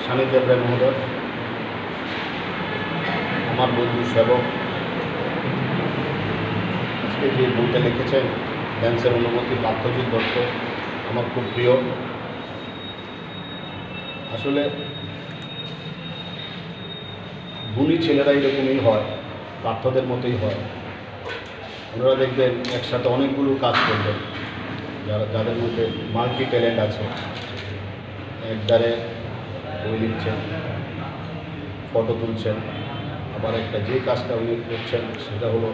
সানি দেবরায় মহোদয়, আমার বন্ধু সেবক আজকে যে বইটা লিখেছেন ড্যান্সের অনুমতি, পার্থজিৎ দত্ত আমার খুব প্রিয়। আসলে গুণী ছেলেরা এরকমই হয়, পার্থদের মতোই হয়। ওনারা দেখবেন একসাথে অনেকগুলো কাজ করবেন, যাদের মধ্যে মাল্টি ট্যালেন্ট আছে। একবারে বই লিখছেন, ফটো তুলছেন, আবার একটা যে কাজটা উনি করছেন সেটা হলো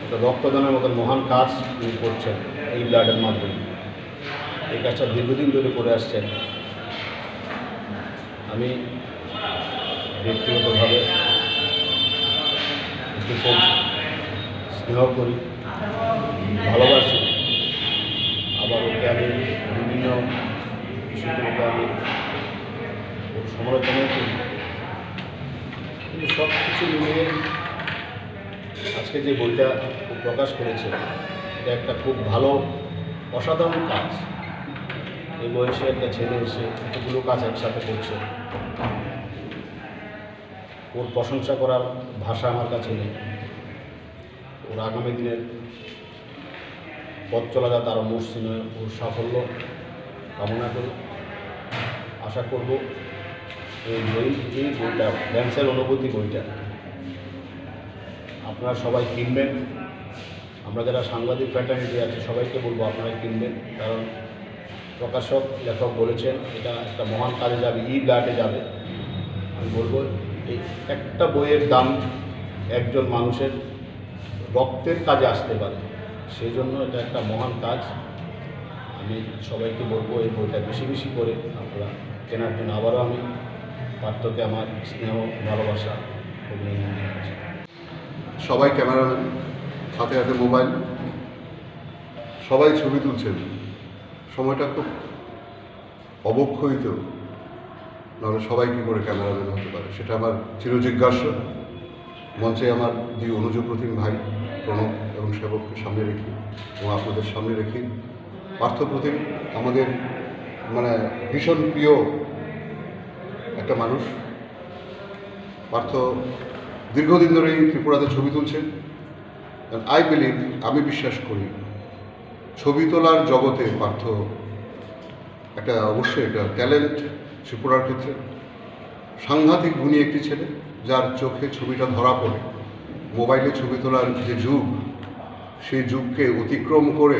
একটা রক্তদানের মতন মহান কাজ উনি করছেন এই ব্লাডের মাধ্যমে। এই কাজটা দীর্ঘদিন ধরে করে আসছেন। আমি ব্যক্তিগতভাবে একটু খুব স্নেহ করি, ভালোবাসি। আবার ওকে আমি বিভিন্ন বিষয়গুলোকে আমি ওর সমালোচনাও করি। কিন্তু সব কিছু মিলিয়ে আজকে যে বইটা প্রকাশ করেছে এটা একটা খুব ভালো অসাধারণ কাজ। এই বয়সে একটা ছেলে এসে এতগুলো কাজ একসাথে করছে, ওর প্রশংসা করার ভাষা আমার কাছে নেই। ওর আগামী দিনের পথ চলা যাতে আরও মসৃণ হয়, ওর সাফল্য কামনা করি। আশা করব এই বইটা ড্যান্সের অনুভূতি বইটা আপনারা সবাই কিনবেন। আমরা যারা সাংবাদিক ফ্র্যাটার্নিটি আছে সবাইকে বলবো আপনারা কিনবেন, কারণ প্রকাশক লেখক বলেছেন এটা একটা মহান কাজে যাবে, ব্লাডে যাবে। আমি বলবো এই একটা বইয়ের দাম একজন মানুষের রক্তের কাজে আসতে পারে, সেই জন্য এটা একটা মহান কাজ। আমি সবাইকে বলবো এই বইটা বেশি বেশি করে আপনারা কেনার জন্য। আবারও আমি পার্থকে আমার স্নেহ ভালোবাসা অভিনন্দন জানাচ্ছি। সবাই ক্যামেরাম্যান, হাতে হাতে মোবাইল, সবাই ছবি তুলছেন। সময়টা খুব অবক্ষয়িত, নাহলে সবাই কী করে ক্যামেরাম্যান হতে পারে সেটা আমার চিরজিজ্ঞাস্য। মঞ্চে আমার দুই অনুজ প্রতিম ভাই প্রণব এবং সেবককে সামনে রেখে এবং আপনাদের সামনে রেখে পার্থ প্রতিম আমাদের ভীষণ প্রিয় একটা মানুষ। পার্থ দীর্ঘদিন ধরেই ত্রিপুরাতে ছবি তুলছেন। আই বিলিভ, আমি বিশ্বাস করি ছবি তোলার জগতে পার্থ অবশ্যই একটা ট্যালেন্ট ত্রিপুরার ক্ষেত্রে। সাংঘাতিক গুণী একটি ছেলে, যার চোখে ছবিটা ধরা পড়ে। মোবাইলে ছবি তোলার যে যুগ, সেই যুগকে অতিক্রম করে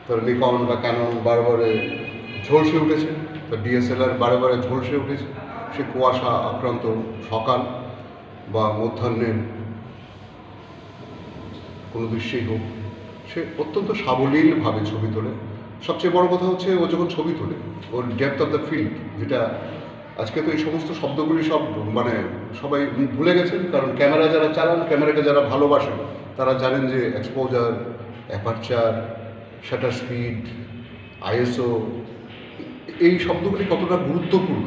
তার নিকন বা ক্যানন বারবারে ঝলসে উঠেছে, তার ডিএসএলআর বারে ঝলসে উঠেছে। সে কুয়াশা আক্রান্ত সকাল বা মধ্যাহ্নের কোনো দৃশ্যেই হোক, সে অত্যন্ত সাবলীলভাবে ছবি তোলে। সবচেয়ে বড় কথা হচ্ছে ও যখন ছবি তোলে ওর ডেপথ অফ দ্য ফিল্ড, যেটা আজকে তো এই সমস্ত শব্দগুলি সব সবাই ভুলে গেছেন। কারণ ক্যামেরা যারা চালান, ক্যামেরাকে যারা ভালোবাসেন, তারা জানেন যে exposure, aperture, shutter speed, ISO, এই শব্দগুলি কতটা গুরুত্বপূর্ণ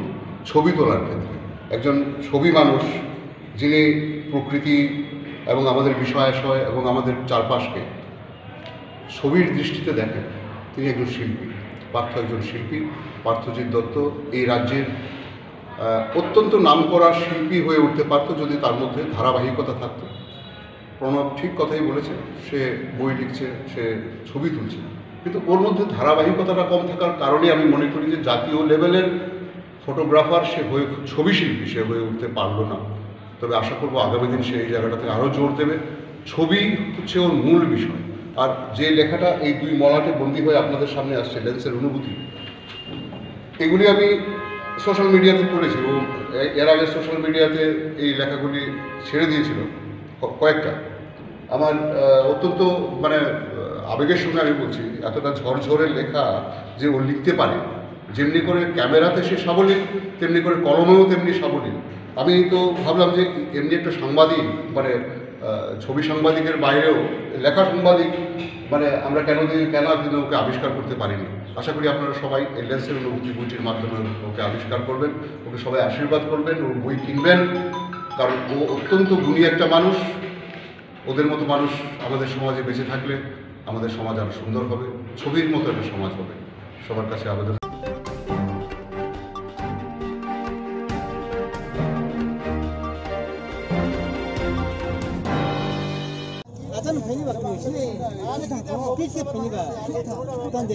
ছবি তোলার ক্ষেত্রে। একজন ছবি মানুষ যিনি প্রকৃতি এবং আমাদের বিষয়াশয় এবং আমাদের চারপাশকে ছবির দৃষ্টিতে দেখেন, তিনি একজন শিল্পী। পার্থ একজন শিল্পী। পার্থজিৎ দত্ত এই রাজ্যের অত্যন্ত নামকরা শিল্পী হয়ে উঠতে পারত যদি তার মধ্যে ধারাবাহিকতা থাকত। প্রণব ঠিক কথাই বলেছে, সে বই লিখছে, সে ছবি তুলছে, কিন্তু ওর মধ্যে ধারাবাহিকতাটা কম থাকার কারণে আমি মনে করি যে জাতীয় লেভেলের ফটোগ্রাফার সে হয়ে, ছবি শিল্পী সে হয়ে উঠতে পারলো না। তবে আশা করবো আগামী দিন সে এই জায়গাটাতে আরও জোর দেবে। ছবি হচ্ছে ওর মূল বিষয়। আর যে লেখাটা এই দুই মলাটে বন্দী হয়ে আপনাদের সামনে আসছে, লেন্সের অনুভূতি, এগুলি আমি সোশ্যাল মিডিয়াতে পড়েছি। ও এর আগে সোশ্যাল মিডিয়াতে এই লেখাগুলি ছেড়ে দিয়েছিল কয়েকটা। আমার অত্যন্ত আবেগের সঙ্গে আমি বলছি, এতটা ঝরঝরে লেখা যে ও লিখতে পারে, যেমনি করে ক্যামেরাতে সে সাবলীল, তেমনি করে কলমেও তেমনি সাবলীল। আমি তো ভাবলাম যে এমনি একটা সাংবাদিক, ছবি সাংবাদিকের বাইরেও লেখা সাংবাদিক, আমরা কেন একদিন ওকে আবিষ্কার করতে পারিনি। আশা করি আপনারা সবাই এই লেন্সের অনুভূতি বইটির মাধ্যমে ওকে আবিষ্কার করবেন, ওকে সবাই আশীর্বাদ করবেন, ওর বই কিনবেন, কারণ ও অত্যন্ত গুণী একটা মানুষ। ও ওদের মতো মানুষ আমাদের সমাজে বেঁচে থাকলে আমাদের সমাজ আরও সুন্দর হবে, ছবির মতো একটা সমাজ হবে। সবার কাছে আবেদন। 아까는 팬이가 그렇지. 아니 다 필수 팬이가 그런데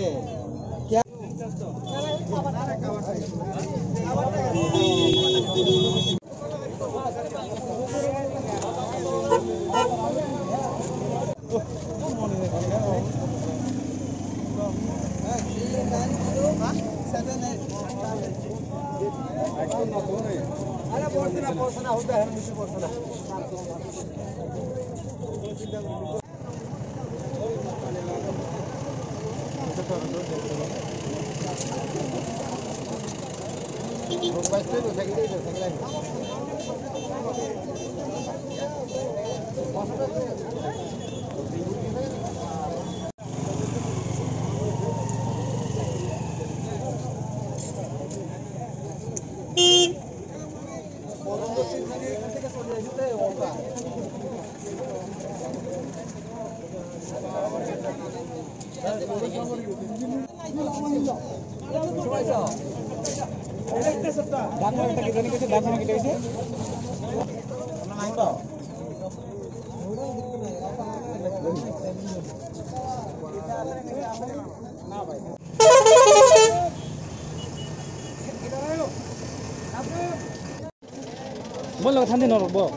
몰라 탄데 너로 뭐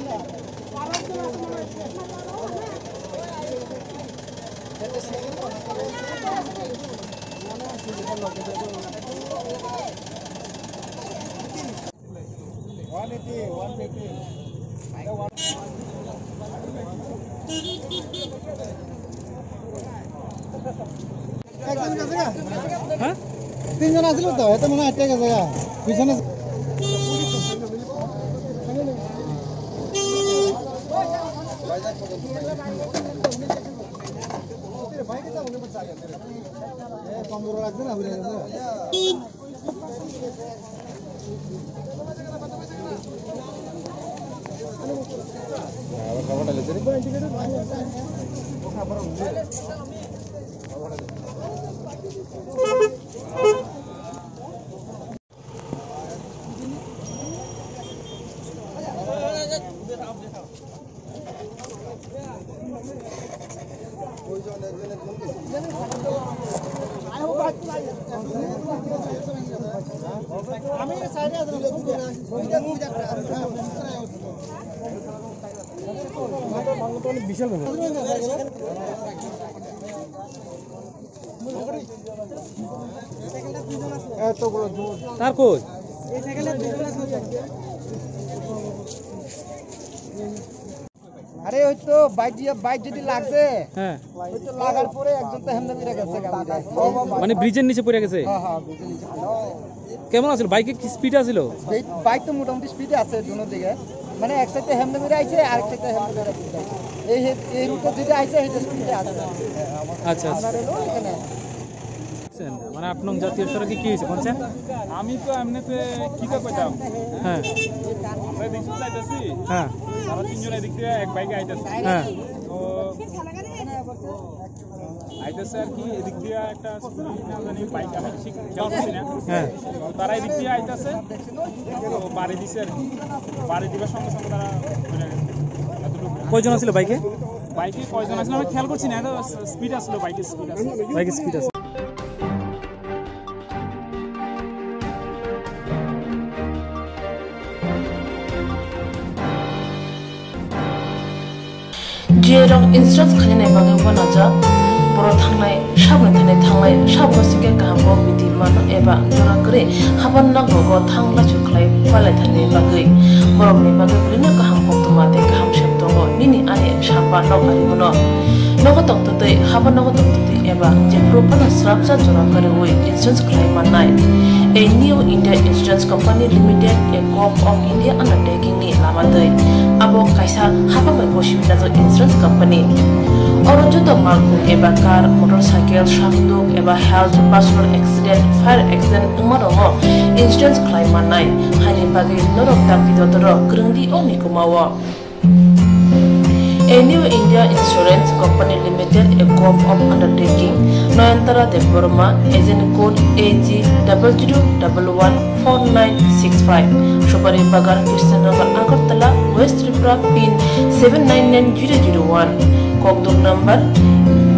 তিনজন আসলো তো এত মনে হয় একটা জায়গা পিছনে কমজোর লাগছে না ঘুরে গেছে আমি সাইডে আছি বিশাল এতগুলো তার কই এই সাইকেলে দুজন আছে আরে ওই তো বাইক যদি লাগছে হ্যাঁ ওই তো লাগার পরে একজন তো হেমদা মিরা গেছে মানে ব্রিজের নিচে পড়ে গেছে হ্যাঁ হ্যাঁ ব্রিজের নিচে কেমন আছিল বাইকে কি স্পিড আছিল বাইক তো মোটামুটি স্পিডে আছে দুনো দিকে মানে এক সাইডে হেমদা মিরা আইছে আর এক সাইডে হেমদা মিরা আইছে এই রুটে যেটা আইছে এটা স্পিডে আছে আচ্ছা আমরা হলো এখানে মানে আপনার জাতীয় সড়কে কি হয়েছে কোনছেন আমি তো এমনিতে কিতা কইতাম হ্যাঁ আমরা দেখছি যাইতাছি হ্যাঁ আমরা তিনজন এদিক দিয়ে এক বাইকে আইতাছি হ্যাঁ তো আইতাছে আর কি এদিক দিয়ে একটা বাইক আমি ঠিক খেয়াল করছি না হ্যাঁ তো তারা এদিক দিয়ে আইতাছে তো বাড়ি দিছে আর কি বাড়ি দিবার সঙ্গে সঙ্গে তারা চলে গেছে এতটুকু কয়জন আছিল বাইকে বাইকে কয়জন আসলে আমি খেয়াল করছি না এত স্পিড আসলো বাইকের স্পিড আসলো বাইকে স্পিড আছে जेराव इन्सुरेन्स खालामनाय बागै बनाजा बर' थांनाय साबनो सिंगे गाहामखौ बिदि मानो एबा जरा करे हाबान नांगौ थांला सुख्लाय फरायथारनि बागै बर'नि बागै ओरैनो गाहामखौ दमाते गाहाम सेब दङ निनि आने साबा नग आरिमोनो नग दंतदै हाबान नग दंतदै एबा जेफ्रुपाना स्राबजा जरा करे वे इन्सुरेन्स खालामनाय A new India Insurance Company Limited, a Gulf of India undertaking ni lamadai. Abo kaisa haba mai bosibina jo insurance company. Orojo to malku eba car, motorcycle, shanduk eba health, personal accident, fire accident umarongo insurance claim manai. Hani bagi norok tak didotoro grungdi oni kumawo. A New India Insurance Company Limited, a group of undertaking, Noyantara Deborma, agent code AG00114965, Shobari Bagar, Krishnagar, Agartala, West Tripura, pin 799001, Kokdok number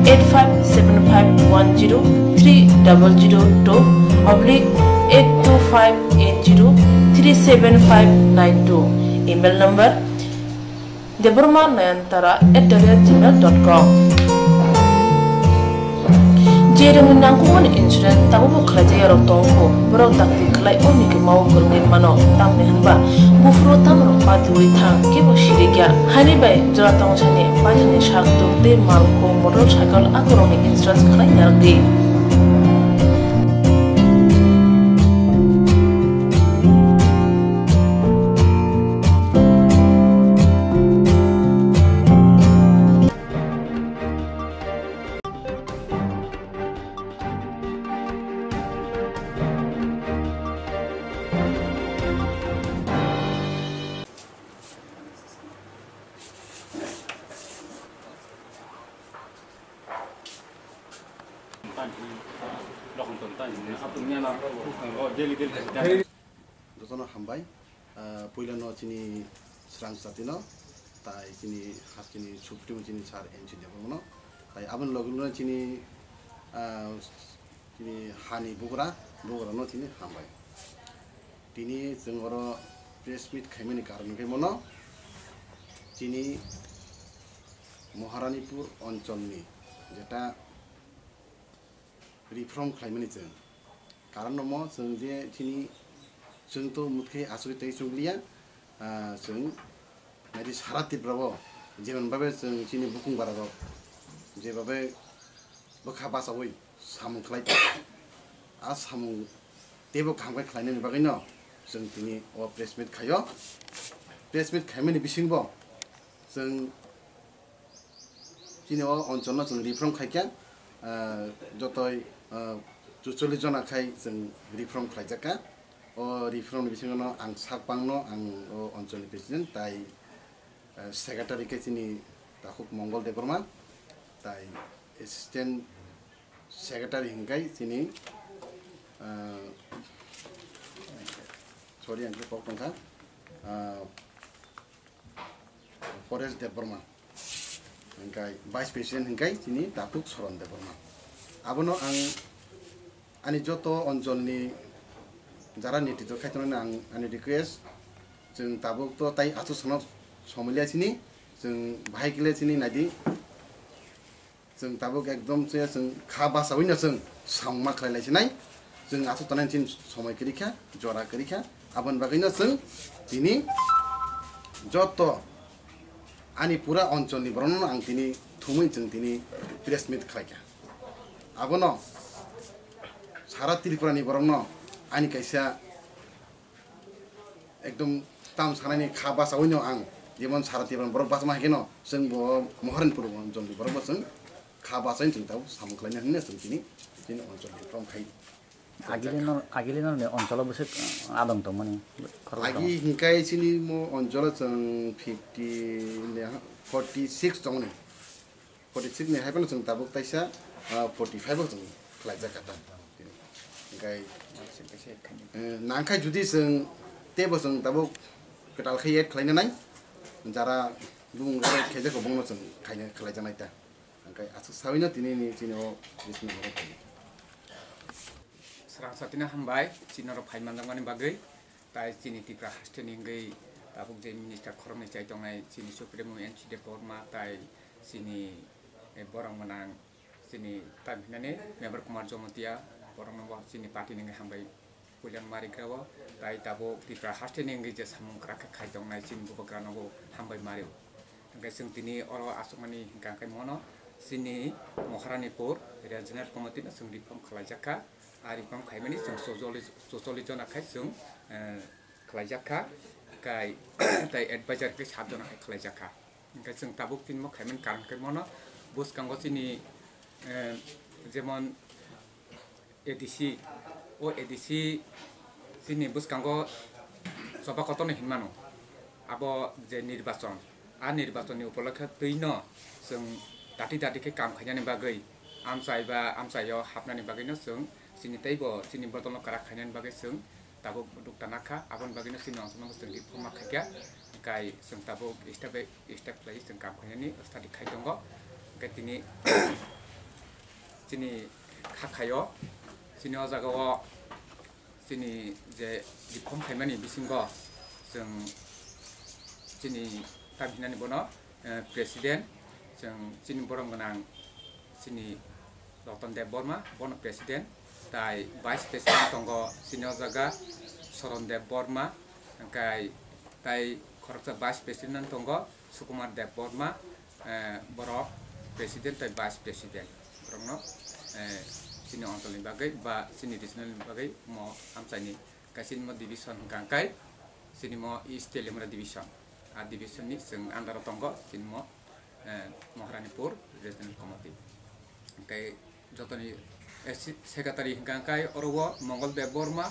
857510-300-82580-37592, email number deborma9antara@gmail.com. Jereng nangkungan insurance tabu kerja yang tongko berok takti kelai oni ke mau kerengin mano tam nehanba bufro tam ropa diuri thang kibo shirigya hani bay joratong chane pajane shak dukte malko motorcycle akoroni insurance kelai nargi. Jotono hambai puilano chini srang satino tai chini has chini supreme chini sar enchi debono tai aban logno chini hani bugra no chini hambai tini jengoro press meet khaimani karon ke mono chini Maharanipur অঞ্চলনি যেটা reform खालामनाय जों कारण दङ जों जे दिनै जोंथ' मुखे आसरितै जोंलिया जों नायदि सारा तिब्राव जेमोनबाबे जों दिनै बुकुं बाराव जेबाबे बोखा बासावै सामु खालायता आ सामु तेबो खांबाय खालायनायनि बागैनो जों दिनै अ प्रेसमिट खायो प्रेसमिट खायमानि बिसिंबो जों दिनै अ अञ्चलनो जों रिफर्म खायखा जतय 40 जना खाय जों रिफर्म खालायजाका अ रिफर्मनि बिथिङाव आं साकबांनो आं अञ्चलनि प्रेसिडेन्ट ताइ सेक्रेटारि केसिनि दाखुक मंगल देबरमा ताइ एसिस्टेन्ट सेक्रेटारि हिंगाय दिनै सरि आं पक्टंखा परेश देबरमा हिंगाय भाइस प्रेसिडेन्ट हिंगाय दिनै दाखुक सरन देबरमा आबनो आं आनि जत अञ्चलनि जारा नेतृत्व खायथ'नानै आं आंनि रिक्वेस्ट जों दाबोथ' ताइ आसुसनाव समिलियासिनि जों बाहायगिलासिनि नायदि जों दाबो एकदम जों खा बासावैनो जों सावमा खालायलायसिनाय जों आसु थानायनि दिन समय करिखा जरा करिखा आबन बागैनो जों दिनै जत आनि पुरा अञ्चलनि बरनो आं दिनै थुमै जों दिनै प्रेस मिट खालायखा आबनो सारा त्रिपुरानि बरनो आनि कैसा एकदम ताम सानायनि खा बासावैनो आं जेमन सारा त्रिपुरानि बर बास माहिकेनो जों बो महारानपुर अञ्चलनि बरबो जों खा बासायनि जों दाउ सामख्लायनो होनो जों दिनै अञ्चलनि फ्रम खाय आगिलिनो अञ्चलाव बसे आदं त माने आगि हिंकाय सिनि मो अञ्चल जों 46 दंनि 46 ने हायबो जों दाबो ताइसा 45 जों खालायजाकाता गाय नांखाय जुदि जों तेबो जों दाबो केटाल खाय खालायनाय जारा बुं खायजाखौ बुंनो जों खायनो खालायजानाय ता गाय आसु सावैनो दिनैनि दिनाव बिसनो हरो Serang satina hambai cinoro phaimandangani bagai tai cini tipra hasteni ngai tabuk je minister khormai chai tongai cini supremo NC Deborma tai cini borang menang cini tam hinane member Kumar Jomotia borang nombo cini parti ngai hambai pujan mari grawo tai tabuk tipra hasteni ngai je samung krak khai tongai cini bubakra nombo hambai mari ngai sing tini oro asumani hingkai mono cini Maharanipur regional committee na sing dipom khalajaka ari pam khaimani जों सजलि जना खाय जों खलायजाखा kai tai advisor ke sabdo na खलायजाखा ओंखाय जों Tabuk tin mo khaiman karan kai mono bus kango chini jemon ADC o ADC chini bus kango soba kotone hinmano abo je nirbachon निर्वाचननि उपलक्षे दैन जों दाथि काम खायनायनि बागै आमसाय बा आमसायाव हाबनायनि बागैनो जों जोंनि तैबो जोंनि बदल कारा खायनायनि बागै जों दाबो दुक्तानाखा आबन बागैनो जोंनि अनसलनाव जों रिफर्मा खायगा गाय जों दाबो स्टेप लायो जों काम खायनायनि स्टाडि खाय दङ गाय दिनै जोंनि खाखायाव जोंनि अजागाव जोंनि जे रिफर्म खायमानि बिसिंग जों जोंनि ताबिनानि बनो प्रेसिडेन्ट जों जोंनि बरं गोनां जोंनि रतन देब बर्मा बन प्रेसिडेन्ट ताई भाइस प्रेसिडेन्ट दङ जोंनि अजागा शरण देब बर्मा ओमफ्राय ताई खरकसा भाइस प्रेसिडेन्ट दङ सुकुमार देब बर्मा बर' प्रेसिडेन्ट ताई भाइस प्रेसिडेन्ट बरंनो जोंनि अनसलनि बागै बा जोंनि रिजनेलनि बागै म आमसायनि गासैनि म डिभिसन गांखाय जोंनि म इस्ट तेलेमुरा डिभिसन आ डिभिसननि जों आन्दाराव दङ जोंनि म महारानीपुर रिजनेल कमिटि ओमफ्राय जतनि सेक्रेटारि गांखाय अरव मंगल देब बर्मा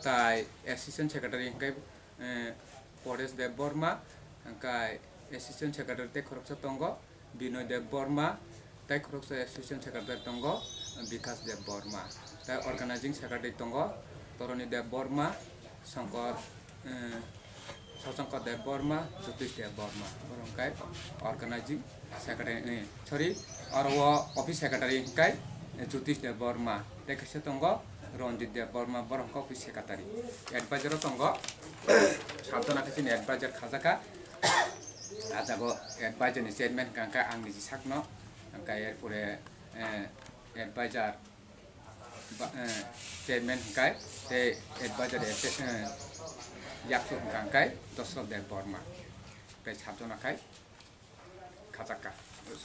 ताई एसिस्टेन्ट सेक्रेटारि गांखाय परेश देब बर्मा ओमफ्राय एसिस्टेन्ट सेक्रेटारि ताई खरकसा दङ बिनय देब बर्मा ताई खरकसा एसिस्टेन्ट सेक्रेटारि दङ विकास देब बर्मा ताई अर्गानाइजिं सेक्रेटारि दङ तरणी देब बर्मा शंकर सशंकर देब बर्मा ज्योतिष देब बर्मा बरंखाय अर्गानाइजिं सेक्रेटारि सरी अरव अफिस सेक्रेटारि गाय ज्योतिष देब बर्मा ताई खायसे दङ रंजित देब बर्मा बरंखा अफिस सेक्रेटारि एडभाइजार दङ सातजना खायसे एडभाइजार खाजाका आजागो एडभाइजारनि चेयरमेन गांखा आंनि जि साकनो गाय एरपरे एडभाइजार चेयरमेन गाय ते एडभाइजार याकसु गांखाय दशरथ देब बर्मा गाय सातजना खाय खाजाका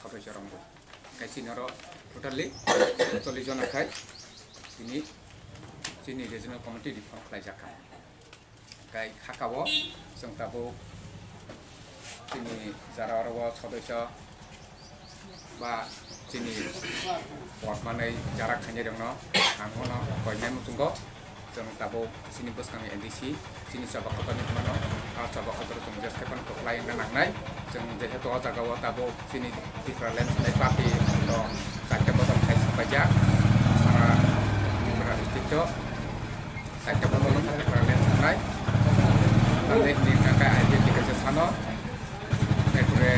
सदस्य रंगो गाय सिनर टोटाली 40 जना खाय दिनै जोंनि रिजनेल कमिटि रिफर्म खालायजाखा गाय खाखावो जों दाबो जोंनि जारा अरव सदस्य बा जोंनि बर्मानै जारा खायनाय दङ आंनो गयनाय मुथुंगो जों दाबो जोंनि बोसखांनि एनडिसि जोंनि सभाखतनि मानो आरो सभाखतर जों जेसेबां टक्लाय नांनाय जों जेहेतु अजागाव दाबो जोंनि डिफारेन्स पार्टि साहित्य बदल खायसाबायजा सारा डिस्ट्रिक्ट साहित्य बदल डिफारेन्स थानाय नाथाय हिंगा आइडेन्टि खायसे सानो एरपरे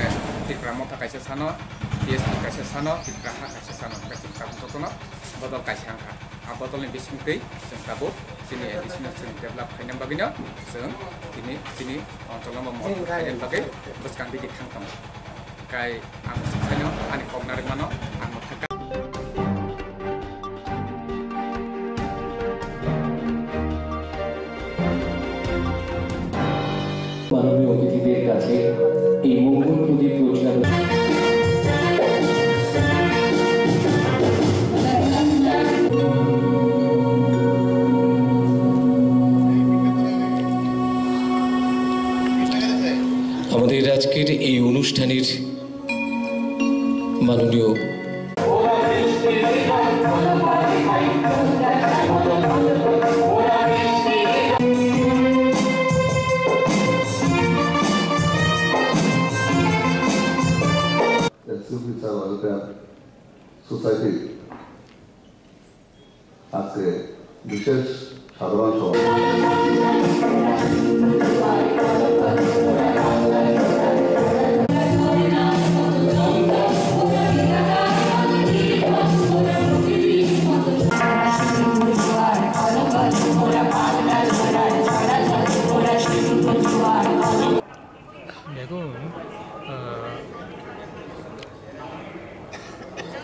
तिफ्रामो थाखायसे सानो टीएसपी खायसे सानो तिफ्राहा खायसे सानो खायसे काबुसतनो बदल खायसे आंखा आ बदलनि बिसिंखै जों दाबो जोंनि एडिशनेल जों डेभेलप खायनाय बागैनो जों दिनै जोंनि अनसलाव महर खायनाय बागै बोसखां बिदि थांथाम गाय आं सानो आंनि कमनारि मानो आं थाखा মাননীয় অতিথিদের কাছে এই মঙ্গল প্রদীপ প্রজ্বলন আমাদের আজকের এই অনুষ্ঠানের মাননীয় সোসাইটি আজকে বিশেষ সাধারণ সভা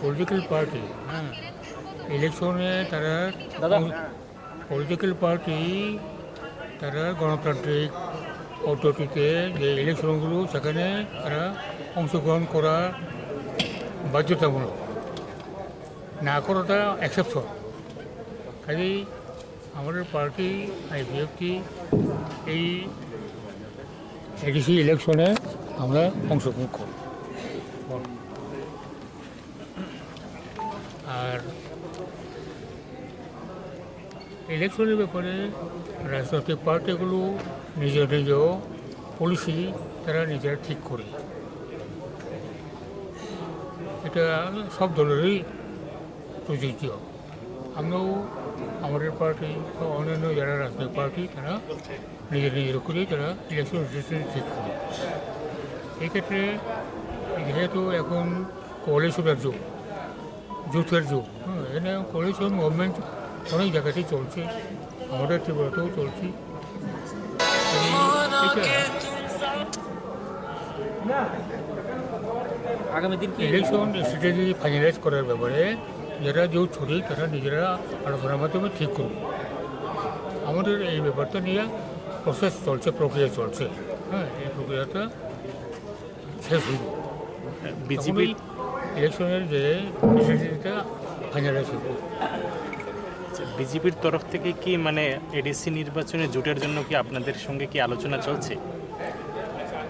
পলিটিক্যাল পার্টি হ্যাঁ ইলেকশনে তারা পলিটিক্যাল পার্টি তারা গণতান্ত্রিক পদ্ধতিতে যে ইলেকশনগুলো সেখানে তারা অংশগ্রহণ করা বাধ্যতামূলক না করাটা এক্সেপশন কাজে আমাদের পার্টি আইপিএফটি এই এডিসি ইলেকশনে আমরা অংশগ্রহণ করি আর ইলেকশনের ব্যাপারে রাজনৈতিক পার্টিগুলো নিজ নিজ পলিসি তারা নিজেরা ঠিক করে এটা সব দলেরই প্রযোজ্য। আমরাও আমাদের পার্টি বা অন্যান্য যারা রাজনৈতিক পার্টি তারা নিজের করেই তারা ইলেকশন রেজিস্ট্রেশন ঠিক করে। এক্ষেত্রে যেহেতু এখন কোয়ালিশনের যুগ, জোটের যুগ, এখানে কোয়ালিশন মুভমেন্ট অনেক জায়গাতেই চলছে, আমাদের ত্রিপুরাতেও চলছে। আগামী দিন ইলেকশন স্ট্র্যাটেজি ফাইনালাইজ করার ব্যাপারে যারা জোট ছড়ি তারা নিজেরা আলোচনার মাধ্যমে ঠিক করবে। আমাদের এই ব্যাপারটা নিয়ে প্রসেস চলছে, প্রক্রিয়া চলছে। হ্যাঁ, এই প্রক্রিয়াটা শেষ হইব, বিজেপি ইলেকশনের যে স্ট্র্যাটেজিটা ফাইনালাইজ হইব। বিজেপির তরফ থেকে কি মানে এডিসি নির্বাচনে জোটের জন্য কি আপনাদের সঙ্গে কি আলোচনা চলছে?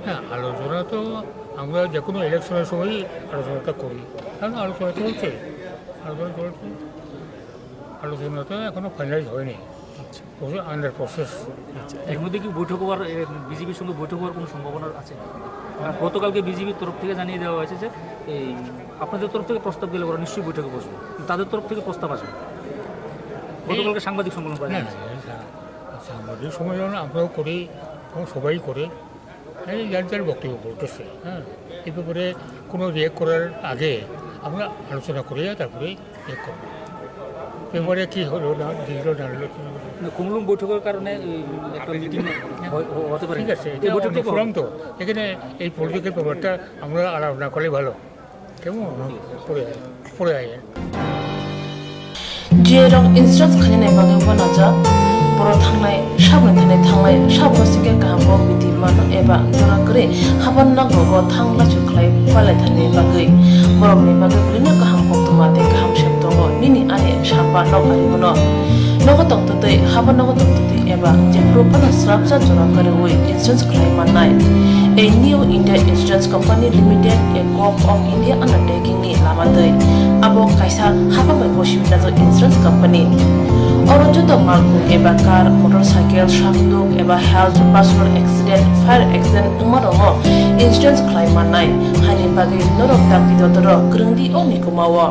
হ্যাঁ, আলোচনা তো আমরা যে কোনো ইলেকশনের সময়ই আলোচনাটা করি, কারণ আলোচনা চলছে, আলোচনাটা এখনও ফাইনালাইজ হয়নি, আন্ডার প্রসেস। আচ্ছা, এর মধ্যে কি বৈঠক হওয়ার, বিজেপির সঙ্গে বৈঠক হওয়ার কোনো সম্ভাবনা আছে? গতকালকে বিজেপির তরফ থেকে জানিয়ে দেওয়া হয়েছে যে এই আপনাদের তরফ থেকে প্রস্তাব দিলে ওরা নিশ্চয়ই বৈঠকে বসবে, তাদের তরফ থেকে প্রস্তাব আসবে। গতকালকে সাংবাদিক সম্মেলন করে। সাংবাদিক সম্মেলন আমরাও করি, সবাই করে, যার যার বক্তব্য বলতেছে। হ্যাঁ, এই ব্যাপারে কোনো রিয়েক্ট করার আগে আমরা আলোচনা করি, তারপরে রিয়েক্ট করব। ব্যাপারে কী হলো না দিল না হলো, কুমলুং বৈঠকের কারণে একটা মিটিং হতে পারে। ঠিক আছে, এটা বৈঠকটা ফোরাম তো, এখানে এই পলিটিক্যাল ব্যাপারটা আমরা আলাপ না করলে ভালো। কেমন পড়ে আয় জিরং ইনস্ট্রান্স খানি বাগেবো নাজা বড় থাংনাय সাবনে থাংनाय সাবसिके गाहामखौ बिदि मान एबा जरा करे हाबान नांगौ थांला चुखलाय पालाय थाने बागै बरमनि बागै बिनो गाहाम कक्तमाते गाहाम सेप्तंग निनि आने साबा नगारिबोनो नगतंतै हाबान नगतंतै एबा जेफ्रोपाना स्राबजा जरा करे वे इन्स्ट्रान्स खालाय माननाय A new India Insurance Company Limited, a Corp of India undertaking ni lamadai abo kaisa haba mai bosibina jo insurance company oro joto malku eba car motorcycle shakduk eba health personal accident fire accident umarongo insurance claim manai hani bagi norok takti dodoro grungdi oni kumawo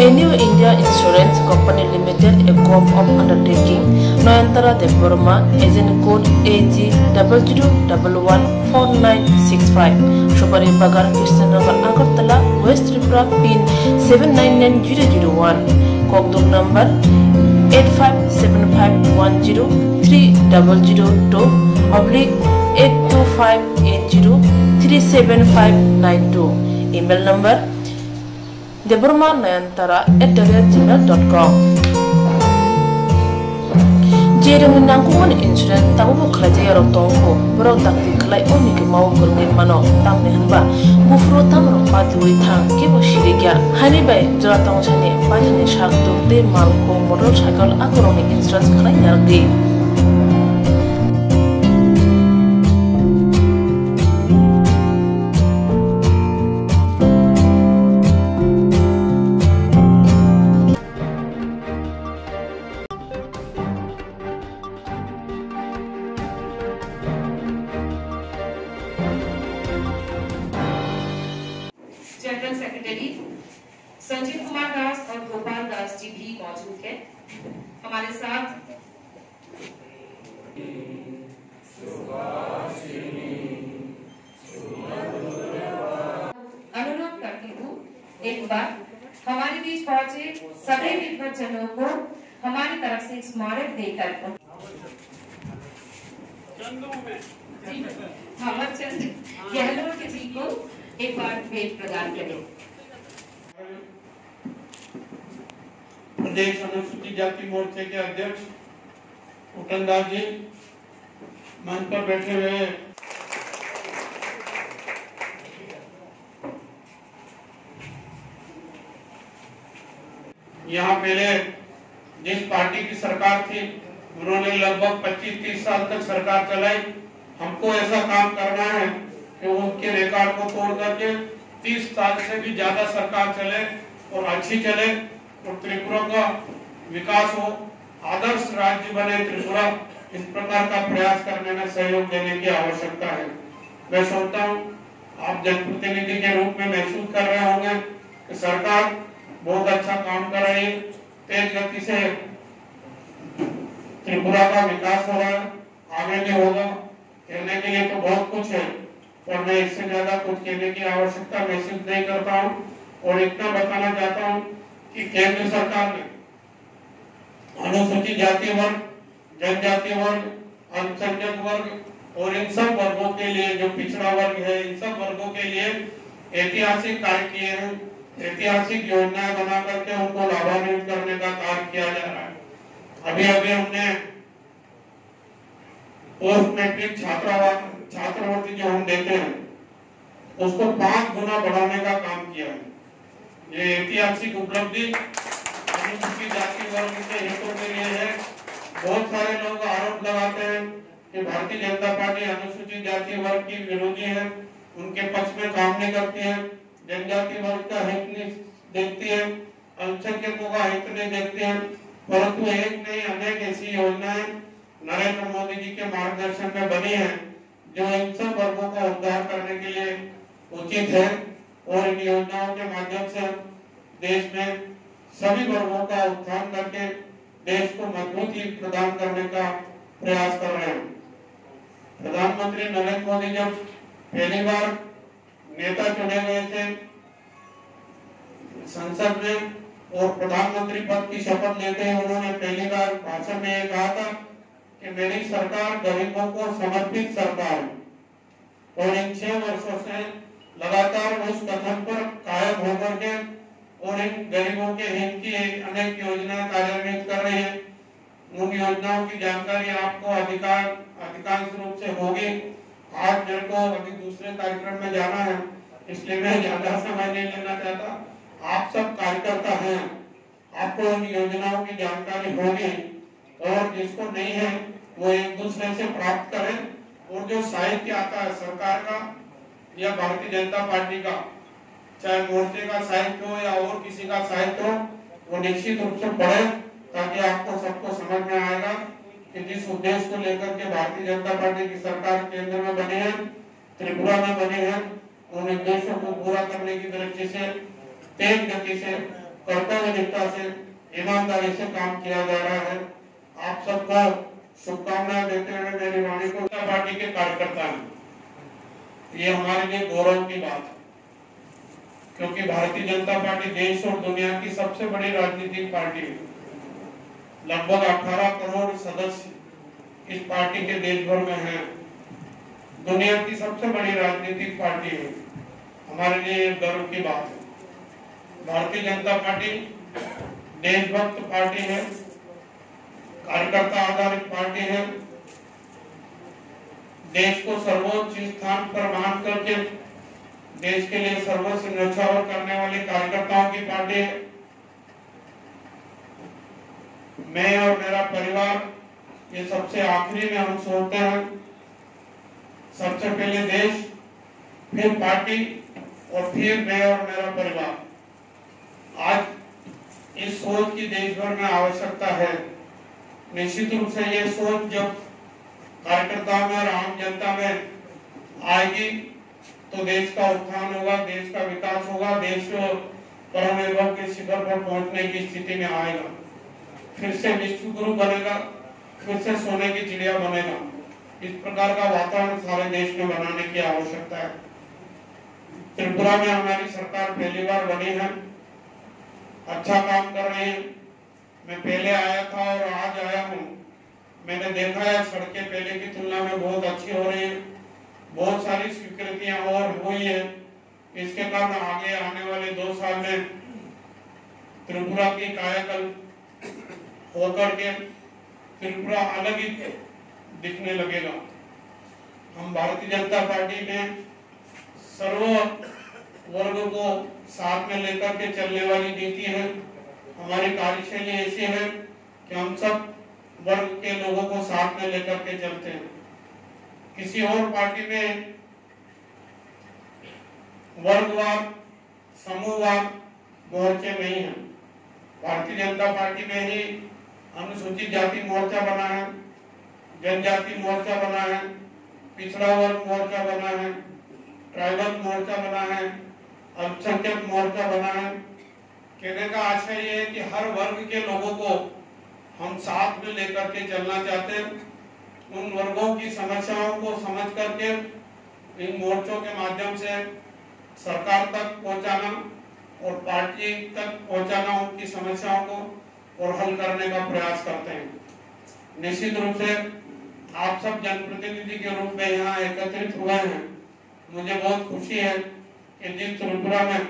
A new India Insurance Company Limited, a Corp of Undertaking, Noyantara Deborma, agent code AG00114965, Shubari Bagar, Krishnagar, Agartala, West Tripura, PIN 799001, Kokduk number 857510-825803759 email number deborma9antara@gmail.com Jereng nangkungan insurance tabu buklaje yarok tongko borok takti khlai oni ke mau kurni mano tamne hanba bufro tamro paturi thang ke bo shirigya hani bai jora tong chane pajane shak dokte malko motorcycle akoroni insurance khlai yardi general secretary Sanjeev Kumar Das और गोपाल दास जी भी मौजूद हैं हमारे साथ। अनुरोध करती हूँ एक बार हमारे बीच पहुंचे सभी विद्वज्जनों को हमारी तरफ से स्मारक देकर मोहम्मद चंद गहलोत जी को एक बार भेंट प्रदान करें। प्रदेश अनुसूचित जाति मोर्चे के अध्यक्ष उटन दास जी मंच पर बैठे हुए हैं। यहाँ पहले जिस पार्टी की सरकार थी उन्होंने लगभग 25-30 साल तक सरकार चलाई। हमको ऐसा काम करना है कि उनके रिकॉर्ड को तोड़ करके 30 साल से भी ज्यादा सरकार चले और अच्छी चले और त्रिपुरा का विकास हो, आदर्श राज्य बने त्रिपुरा। इस प्रकार का प्रयास करने में सहयोग देने की आवश्यकता है। मैं सोचता हूँ आप जनप्रतिनिधि के रूप में महसूस कर रहे होंगे कि सरकार बहुत अच्छा काम कर रही है, तेज गति से त्रिपुरा का विकास हो रहा है, आगे भी होगा। कहने के लिए तो बहुत कुछ है, पर मैं इससे ज्यादा कुछ कहने की आवश्यकता महसूस नहीं करता हूँ। और इतना बताना चाहता हूँ कि केंद्र सरकार ने अनुसूचित जाति वर्ग, जनजाति वर्ग, अल्पसंख्यक वर्ग और इन सब वर्गों के लिए, जो पिछड़ा वर्ग है, इन सब वर्गों के लिए ऐतिहासिक कार्य किए हैं। ऐतिहासिक योजनाएं बना करके उनको लाभान्वित करने का कार्य किया जा रहा है। अभी अभी हमने पोस्ट मैट्रिक छात्रवृत्ति जो हम देते हैं उसको 5 गुना बढ़ाने का काम किया है। ये ऐतिहासिक उपलब्धि अनुसूचित जाति वर्ग के हितों के लिए है। बहुत सारे लोग आरोप लगाते हैं कि भारतीय जनता पार्टी अनुसूचित जाति वर्ग की विरोधी है, उनके पक्ष में काम नहीं करती है, जनजाति वर्ग का हित नहीं देखती है, अल्पसंख्यकों का हित नहीं देखती है। परंतु एक नहीं अनेक ऐसी योजनाएं नरेंद्र मोदी जी के मार्गदर्शन में बनी है जो इन सब वर्गों का उद्धार करने के लिए उचित है। और इन योजनाओं के माध्यम से देश में सभी वर्गों का उत्थान करके देश को मजबूती प्रदान करने का प्रयास कर रहे हैं। प्रधानमंत्री नरेंद्र मोदी जब पहली बार नेता चुने गए थे संसद में और प्रधानमंत्री पद की शपथ लेते ही उन्होंने पहली बार भाषण में यह कहा था कि मेरी सरकार गरीबों को समर्पित सरकार है। और इन 6 वर्षों से लगातार उस कथन पर कायम होकर के और इन गरीबों के हित की अनेक योजनाएं कार्यान्वित कर रही है। उन योजनाओं की जानकारी आपको अधिकांश रूप से होगी। आज मेरे को अभी दूसरे कार्यक्रम में जाना है, इसलिए मैं ज्यादा समय नहीं लेना चाहता। आप सब कार्यकर्ता हैं, आपको उन योजनाओं की जानकारी होगी और जिसको नहीं है वो एक दूसरे से प्राप्त करें। और जो साहित्य आता है सरकार का या भारतीय जनता पार्टी का, चाहे मोर्चे का साहित्य हो या और किसी का साहित्य हो, वो निश्चित रूप से पढ़े ताकि आपको सबको समझ में आएगा कि जिस उद्देश्य को लेकर के भारतीय जनता पार्टी की सरकार केंद्र में बनी है, त्रिपुरा में बनी है, उन उद्देश्यों को पूरा करने की दृष्टि से तेज गति से, कर्तव्यनिष्ठा से, ईमानदारी से काम किया जा रहा है। आप सबको शुभकामनाएं देते हुए मेरी वाणी को जनता पार्टी के कार्यकर्ता हैं, ये हमारे लिए गौरव की बात है, क्योंकि भारतीय जनता पार्टी देश और दुनिया की सबसे बड़ी राजनीतिक पार्टी है। लगभग 18 करोड़ सदस्य इस पार्टी के देश भर में हैं। दुनिया की सबसे बड़ी राजनीतिक पार्टी है, हमारे लिए गर्व की बात है। भारतीय जनता पार्टी देशभक्त पार्टी है, कार्यकर्ता आधारित पार्टी है, देश को सर्वोच्च स्थान पर मान करके देश के लिए सर्वस्व न्यौछावर करने वाले कार्यकर्ताओं की पार्टी है। मैं और मेरा परिवार ये सबसे आखिरी में हम सोचते हैं, सबसे पहले देश, फिर पार्टी और फिर मैं और मेरा परिवार। आज इस सोच की देश भर में आवश्यकता है। निश्चित रूप से ये सोच जब कार्यकर्ताओं में और आम जनता में आएगी तो देश का उत्थान होगा, देश का विकास होगा, देश परम वैभव के शिखर पर पहुंचने की स्थिति में आएगा, फिर से विश्व गुरु बनेगा, फिर से सोने की चिड़िया बनेगा। इस प्रकार का वातावरण सारे देश में बनाने की आवश्यकता है। त्रिपुरा में हमारी सरकार पहली बार बनी है, अच्छा काम कर रही है। मैं पहले आया था और आज आया हूँ, मैंने देखा है सड़कें पहले की तुलना में बहुत अच्छी हो रही है, बहुत सारी स्वीकृतियां और हुई है। इसके कारण आगे आने वाले 2 साल में त्रिपुरा की कायाकल्प होकर के त्रिपुरा अलग ही दिखने लगेगा। हम भारतीय जनता पार्टी में सर्व वर्ग को साथ में लेकर के चलने वाली नीति है। हमारी कार्यशैली ऐसी है कि हम सब वर्ग के लोगों को साथ में लेकर के चलते हैं। किसी और पार्टी में वर्गवार, समूहवार मोर्चे नहीं है। भारतीय जनता पार्टी में ही अनुसूचित जाति मोर्चा बना है, जनजाति मोर्चा बना है, पिछड़ा वर्ग मोर्चा बना है, ट्राइबल मोर्चा बना है, अल्पसंख्यक मोर्चा बना है। कहने का आशय ये है कि हर वर्ग के लोगों को हम साथ में लेकर के चलना चाहते हैं। उन वर्गों की समस्याओं को समझ करके इन मोर्चों के माध्यम से सरकार तक पहुंचाना और पार्टी तक पहुंचाना उनकी समस्याओं को और हल करने का प्रयास करते हैं। निश्चित रूप से आप सब जनप्रतिनिधि के रूप में यहाँ एकत्रित हुए हैं। मुझे बहुत खुशी है कि जिस त्रिपुरा में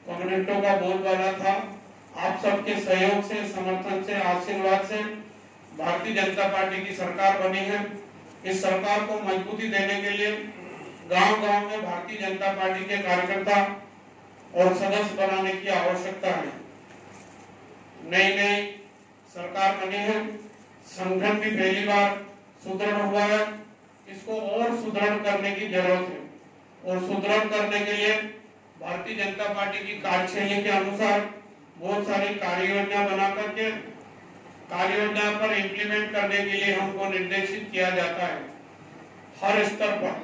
कम्युनिस्टों का बोलबाला था, आप सबके सहयोग से, समर्थन से, आशीर्वाद से भारतीय जनता पार्टी की सरकार बनी है। इस सरकार को मजबूती देने के लिए गांव-गांव में भारतीय जनता पार्टी के कार्यकर्ता और सदस्य बनाने की आवश्यकता है। नई सरकार बनी है, संगठन भी पहली बार सुदृढ़ हुआ है, इसको और सुदृढ़ करने की जरूरत है। और सुदृढ़ करने के लिए भारतीय जनता पार्टी की कार्यशैली के अनुसार बहुत सारी कार्य योजना बना करके कार्य योजना पर इम्प्लीमेंट करने के लिए हमको निर्देशित किया जाता है। हर स्तर पर,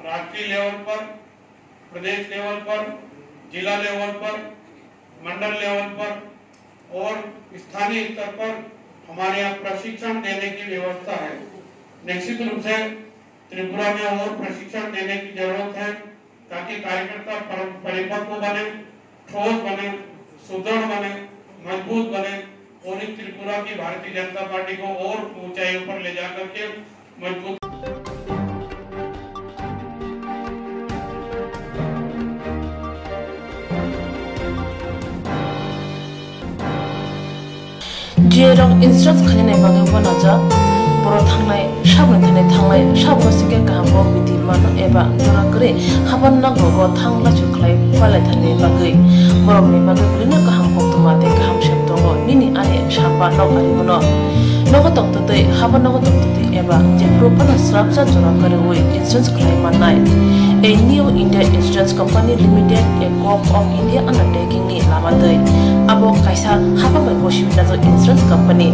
राष्ट्रीय लेवल पर, प्रदेश लेवल पर, जिला लेवल पर, मंडल लेवल पर और स्थानीय स्तर पर हमारे यहाँ प्रशिक्षण देने की व्यवस्था है। निश्चित रूप से त्रिपुरा में और प्रशिक्षण देने की जरूरत है ताकि कार्यकर्ता परिपक्व बने, ठोस बने, सुदृढ़ बने, मजबूत बने और इस त्रिपुरा की भारतीय जनता पार्टी को और ऊंचाइयों पर ले जाकर के मजबूत। जेरं इंस्ट्रक्ट खाने बागे बनाजा बरो थांनाय साबन थांनाय साबो सिके गाहामो बिदि मानो एबा जरा करे हाबन नांगौ थांला चुखलाय फालाय थाने बागै बरमनि बागै बिनो गाहाम बक्तमाते गाहाम शब्दो निनि आने साबा नगारि मनो नगो तक्ततै हाबन नगो तक्ततै एबा जेफ्रो पन स्राबजा जरा करे वे इंस्ट्रक्ट खालाय माननाय A new India Insurance Company Limited, a Corp of India undertaking ni lamadai. Abo kaisa haba mai koshimina jo insurance company.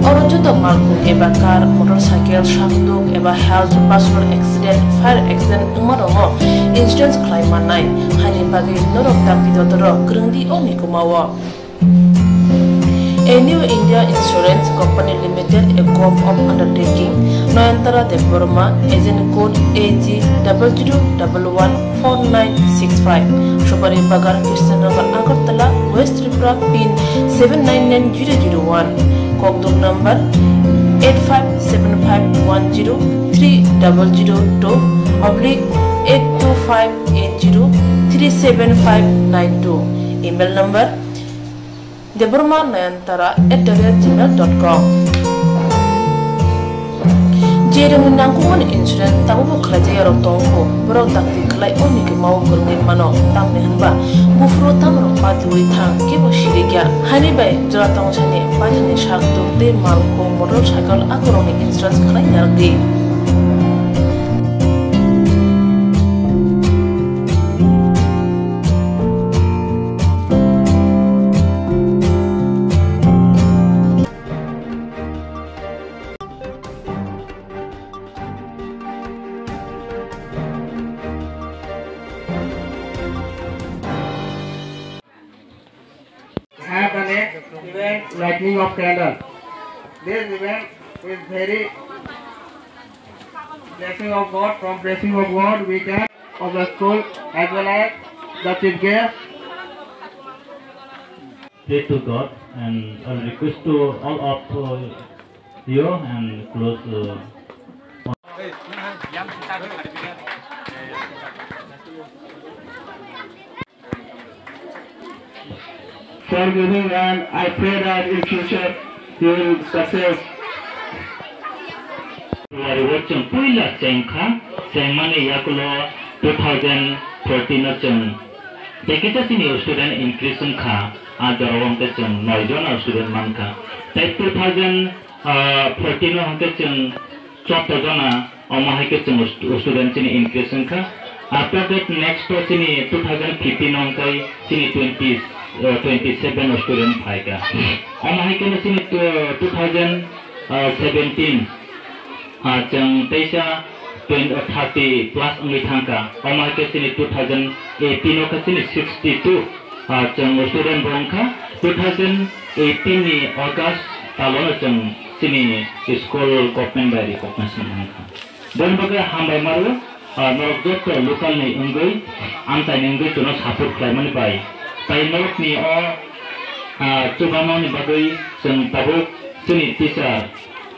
Oro joto malku eba car, motorcycle, shakduk eba health, personal accident, fire accident umarongo insurance claim manai. Hani bagi norok tapi dotoro grungdi oni kumawa. A new India Insurance Company Limited, a Corp of Undertaking, Noyantara Deborma, agent code AG 00114965, Shubari Bagar, Krishnagar, Agartala, West Tripura, PIN 799001, Kokduk number 8575103000/82580375592, email number deborma9antara@gmail.com. Jering nangkungan insurance tabu kerja yarok tongko berok takti kelai oni ke mau kerengin mano tam nehanba bufro tam ropa tuwi thang ke bosiriga hani bai jora tong chani pathani shakto te malko motorcycle akoroni insurance kelai yardi. Have the next event lighting of candle. This event is very blessing of God. From blessing of God we can of the school as well as the chief guest. Pray to God and I request to all of you and close. Forgiving, and I pray that in future you will success. Wari wachang puila chengkha sengmane yakulo 2013 chang dekita sini student increase kha adawang te chang 9 jon student mankha tai 2014 hangke chang 14 jona omahike chang student sini increase kha after that next sini 2015 hangkai sini 27 student phaika omahike sini 2017 chang teisa 30 plus only thangka omar ke sini 2018 ka sini 62 jeng student bongka 2018 ni August talon jeng sini school government by recognition hangka dan bagai hambai maru norok jot local ni enggai antai enggai jono support klaiman bai pai norok ni o cubama ni bagai jeng tabuk sini teacher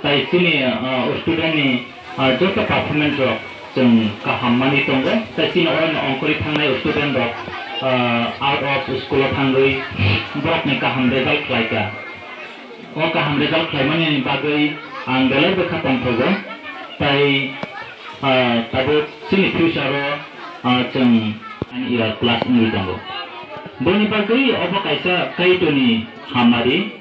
tai sini student ni jot performance rok jeng kahamani tongga tai sini orang ongkori thangnai student rok out of school thangai brok ni kaham result klaika o kaham result klaimani ni bagai ang belai bekhatang thogo tai tabuk sini future jeng ia class ni tonggo boni bagai obo kaisa kaitoni hamari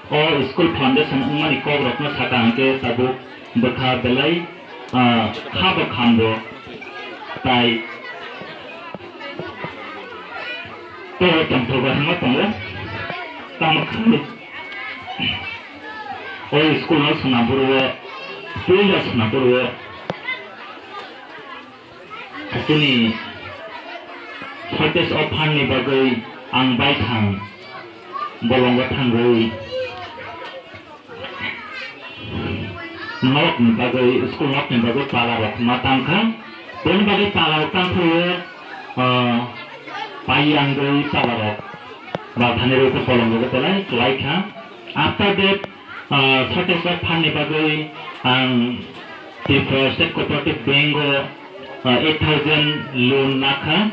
o school foundation umani kobrokno sakangke tabuk bekha belai khabo khambo tai to tonggo hama tonggo tamakhamni o school no sanaburu Pula sanaburu asini hotes ophan ni bagai ang bai thang bolong thangai nok ni bagai school nok ni bagai palarok matangka don bagai palarok tangkhue payang gai palarok ba thanero ko bolong go telai laika after that hotes ophan ni bagai ang the state cooperative bank 8,000 loan nakha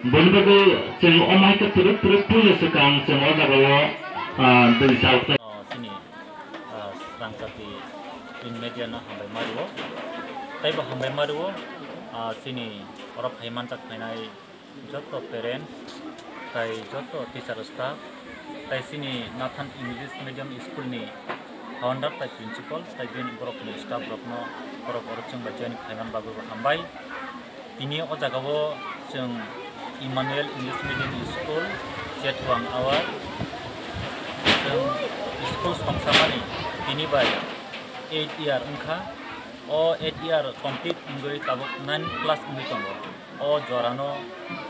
bon bagai jeng omai ka turut pula sekang jeng o jagawo dui sal sini sangkati in media na hambai maruo tai ba hambai maruo sini orap haiman tak nai joto parents tai joto teacher staff tai sini Nathan English medium school ni founder tai principal tai bin borok ni staff rok no borok orchung ba join khaiman babu hambai tini o jagawo jeng Emmanuel English Medium School Jetwang Awar school samsamani ini bai 8 year engkha o 8 year complete ngoi tabuk 9 plus ngoi tongo o jorano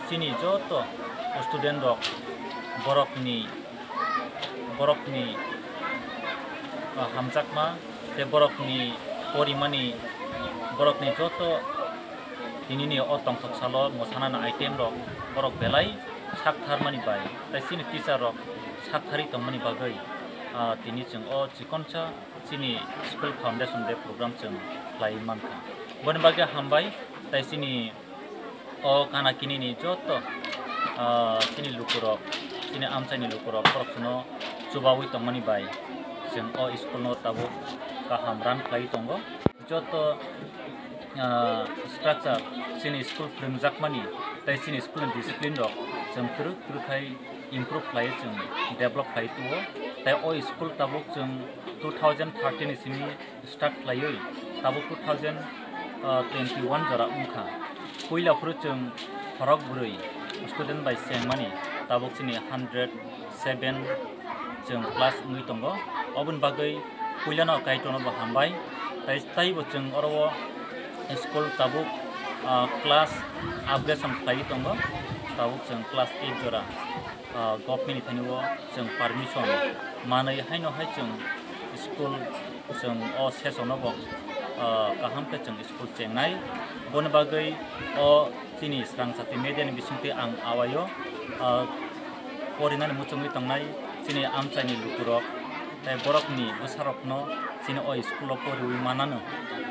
sini joto student rok borok ni hamjakma te borok ni porimani borok ni joto ini ni o tongthok salo mosana na item rok borok belai sakthar mani bai tai sini teacher rok sakthari tongmani bagai tini jeng o chikoncha sini school foundation de program jeng lai manka bon bagai hambai tai sini o kana kini ni joto sini lukurok sini amchani lukurok porokno chubawi tongmani bai jeng o school no tabu kaham ran khai tongo joto structure sini school primjak mani tai sini school discipline rok jeng turuk kai improve khai jeng develop khai tuo tai o school tabuk jeng 2013 ni sini start khlaioi tabuk 2021 jora ungkha koila phuru jeng farok burui student by semani tabuk sini 107 jeng plus ngui tongo obun bagai koila no kai tono ba hambai tai bo jeng oro school tabuk class upgrade khai tongo tabuk jeng class 8 jora government thaniwo jeng permission manai haino hai jeng school jeng o sesono bo kaham ke jeng school chengnai bon bagai o sini strang sati media ni bisingti ang awayo porinani muchungni tangnai sini amchani lukurok tai borokni busarokno sini o school poriwi manano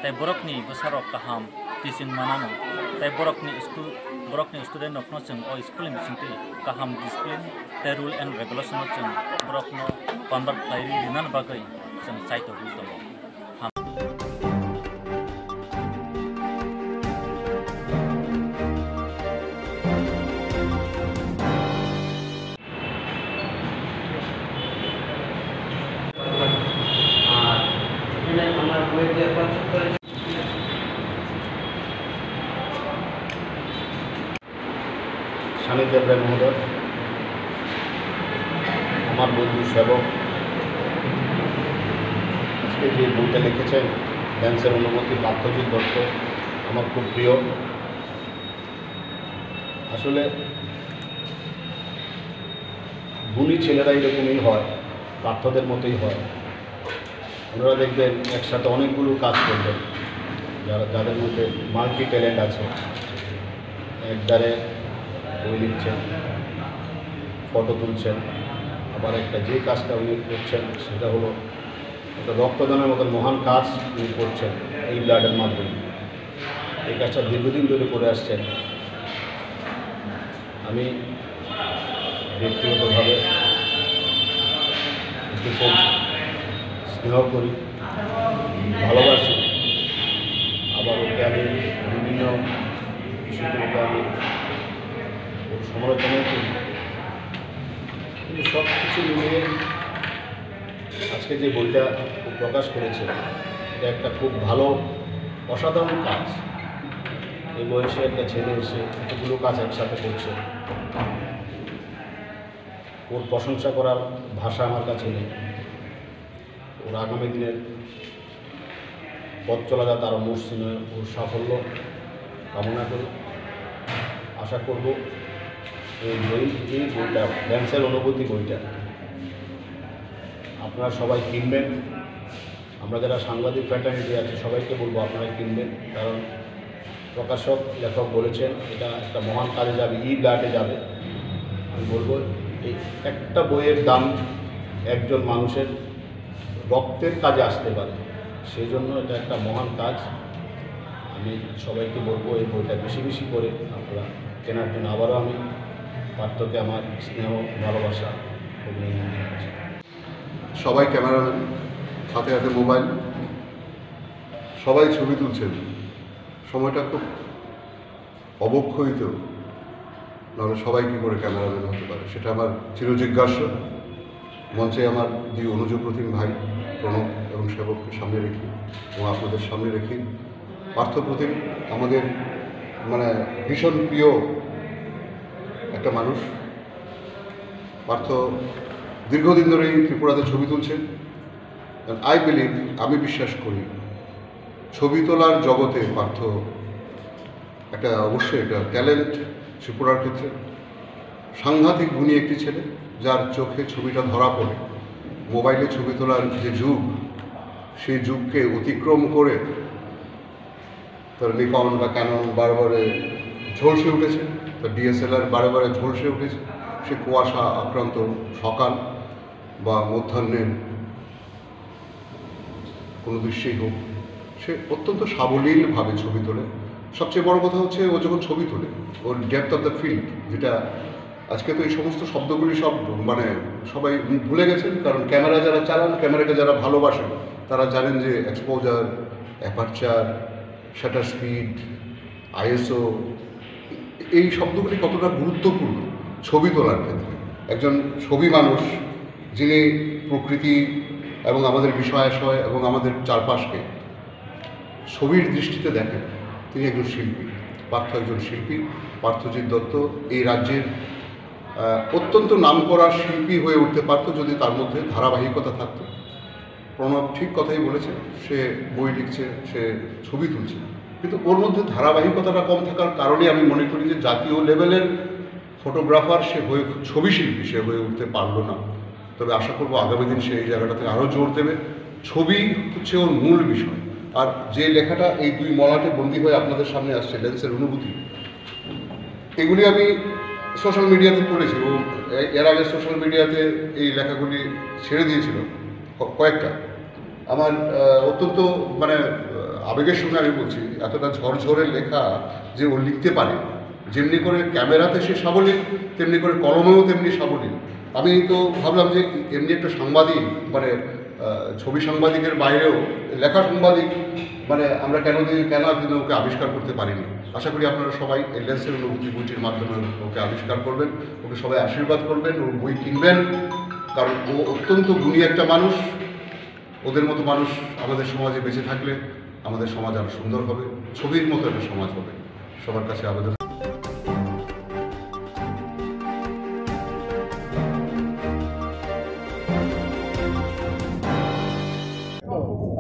tai borokni busarok kaham teaching manano tai borokni student rokno jeng o school ni bisingti kaham discipline tai rule and regulation jeng borokno convert khlairi dinan bagai jeng chaito buto সানিধ্য প্রায় মহোদয় আমার বন্ধু সেবক আজকে যে বইটা লিখেছেন ড্যান্সের অনুমতি পার্থজিৎ দত্ত আমার খুব প্রিয়। আসলে গুণী ছেলেরা এরকমই হয়, পার্থদের মতোই হয়। ওনারা দেখবেন একসাথে অনেকগুলো কাজ করবেন, যাদের মধ্যে মাল্টি ট্যালেন্ট আছে। একবারে বই লিখছেন, ফটো তুলছেন, আবার একটা যে কাজটা উনি করছেন সেটা হলো একটা রক্তদানের মতন মহান কাজ উনি করছেন এই ব্লাডের মাধ্যমে। এই কাজটা দীর্ঘদিন ধরে করে আসছেন। আমি ব্যক্তিগতভাবে একটু খুব স্নেহ করি, ভালোবাসি। আবার ওকে আমি বিভিন্ন বিষয়গুলোকে আমি ওর সমালোচনাও করি। কিন্তু সব কিছু মিলিয়ে আজকে যে বইটা প্রকাশ করেছে এটা একটা খুব ভালো অসাধারণ কাজ। এই বয়সে একটা ছেলে এসে এতগুলো কাজ একসাথে করছে, ওর প্রশংসা করার ভাষা আমার কাছে নেই। ওর আগামী দিনের পথ চলা যাতে আরও মসৃণ হয়, ওর সাফল্য কামনা করি। আশা করব এই বইটা ড্যান্সের অনুভূতি বইটা আপনারা সবাই কিনবেন। আমরা যারা সাংবাদিক ফ্র্যাটার্নিটি আছে সবাইকে বলবো আপনারা কিনবেন, কারণ প্রকাশক লেখক বলেছেন এটা একটা মহান কাজে যাবে, ব্লাডে যাবে। আমি বলবো এই একটা বইয়ের দাম একজন মানুষের রক্তের কাজে আসতে পারে, সেই জন্য এটা একটা মহান কাজ। আমি সবাইকে বলবো এই বইটা বেশি বেশি করে আপনারা কেনার জন্য। আবারও আমি পার্থকে আমার স্নেহ ভালোবাসা অভিনন্দন জানাচ্ছি। সবাই ক্যামেরাম্যান, হাতে হাতে মোবাইল, সবাই ছবি তুলছেন। সময়টা খুব অবক্ষয়িত, নাহলে সবাই কী করে ক্যামেরাম্যান হতে পারে সেটা আমার চিরজিজ্ঞাস্য। মঞ্চে আমার দুই অনুজ প্রতিম ভাই প্রণব এবং সেবককে সামনে রেখি এবং আপনাদের সামনে রেখি পার্থ প্রতিম আমাদের ভীষণ প্রিয় একটা মানুষ। পার্থ দীর্ঘদিন ধরেই ত্রিপুরাতে ছবি তুলছেন। আই বিলিভ, আমি বিশ্বাস করি ছবি তোলার জগতে পার্থ অবশ্যই একটা ট্যালেন্ট ত্রিপুরার ক্ষেত্রে। সাংঘাতিক গুণী একটি ছেলে, যার চোখে ছবিটা ধরা পড়ে। মোবাইলে ছবি তোলার যে যুগ, সেই যুগকে অতিক্রম করে তার নিকন বা ক্যানন বারবারে ঝলসে উঠেছে, তার ডিএসএলআর বারে ঝলসে উঠেছে। সে কুয়াশা আক্রান্ত সকাল বা মধ্যাহ্নের কোনো দৃশ্যেই হোক, সে অত্যন্ত সাবলীলভাবে ছবি তোলে। সবচেয়ে বড় কথা হচ্ছে ও যখন ছবি তোলে ওর ডেপথ অফ দ্য ফিল্ড, যেটা আজকে তো এই সমস্ত শব্দগুলি সব সবাই ভুলে গেছেন। কারণ ক্যামেরা যারা চালান, ক্যামেরাকে যারা ভালোবাসেন, তারা জানেন যে exposure, aperture, shutter speed, ISO, এই শব্দগুলি কতটা গুরুত্বপূর্ণ ছবি তোলার ক্ষেত্রে। একজন ছবি মানুষ যিনি প্রকৃতি এবং আমাদের বিষয়াশয় এবং আমাদের চারপাশকে ছবির দৃষ্টিতে দেখেন, তিনি একজন শিল্পী। পার্থ একজন শিল্পী। পার্থজিৎ দত্ত এই রাজ্যের অত্যন্ত নামকরা শিল্পী হয়ে উঠতে পারত যদি তার মধ্যে ধারাবাহিকতা থাকতো। প্রণব ঠিক কথাই বলেছে, সে বই লিখছে, সে ছবি তুলছে, কিন্তু ওর মধ্যে ধারাবাহিকতাটা কম থাকার কারণে আমি মনে করি যে জাতীয় লেভেলের ফটোগ্রাফার সে হয়ে, ছবি শিল্পী সে হয়ে উঠতে পারলো না। তবে আশা করবো আগামী দিন সে এই জায়গাটাতে আরও জোর দেবে। ছবি হচ্ছে ওর মূল বিষয়। আর যে লেখাটা এই দুই মলাটে বন্দী হয়ে আপনাদের সামনে আসছে, লেন্সের অনুভূতি, এগুলি আমি সোশ্যাল মিডিয়াতে পড়েছি। ও এর আগে সোশ্যাল মিডিয়াতে এই লেখাগুলি ছেড়ে দিয়েছিল কয়েকটা। আমার অত্যন্ত আবেগের সঙ্গে আমি বলছি, এতটা ঝরঝরে লেখা যে ও লিখতে পারে, যেমনি করে ক্যামেরাতে সে সাবলীল, তেমনি করে কলমেও তেমনি সাবলীল। আমি তো ভাবলাম যে এমনি একটা সাংবাদিক, ছবি সাংবাদিকের বাইরেও লেখা সাংবাদিক, আমরা কেন ওকে আবিষ্কার করতে পারিনি। আশা করি আপনারা সবাই এই লেন্সের অনুভূতি বইটির মাধ্যমে ওকে আবিষ্কার করবেন, ওকে সবাই আশীর্বাদ করবেন, ওর বই কিনবেন, কারণ ও অত্যন্ত গুণী একটা মানুষ। ওদের মতো মানুষ আমাদের সমাজে বেঁচে থাকলে আমাদের সমাজ আরও সুন্দর হবে, ছবির মতো একটা সমাজ হবে। সবার কাছে আবেদন।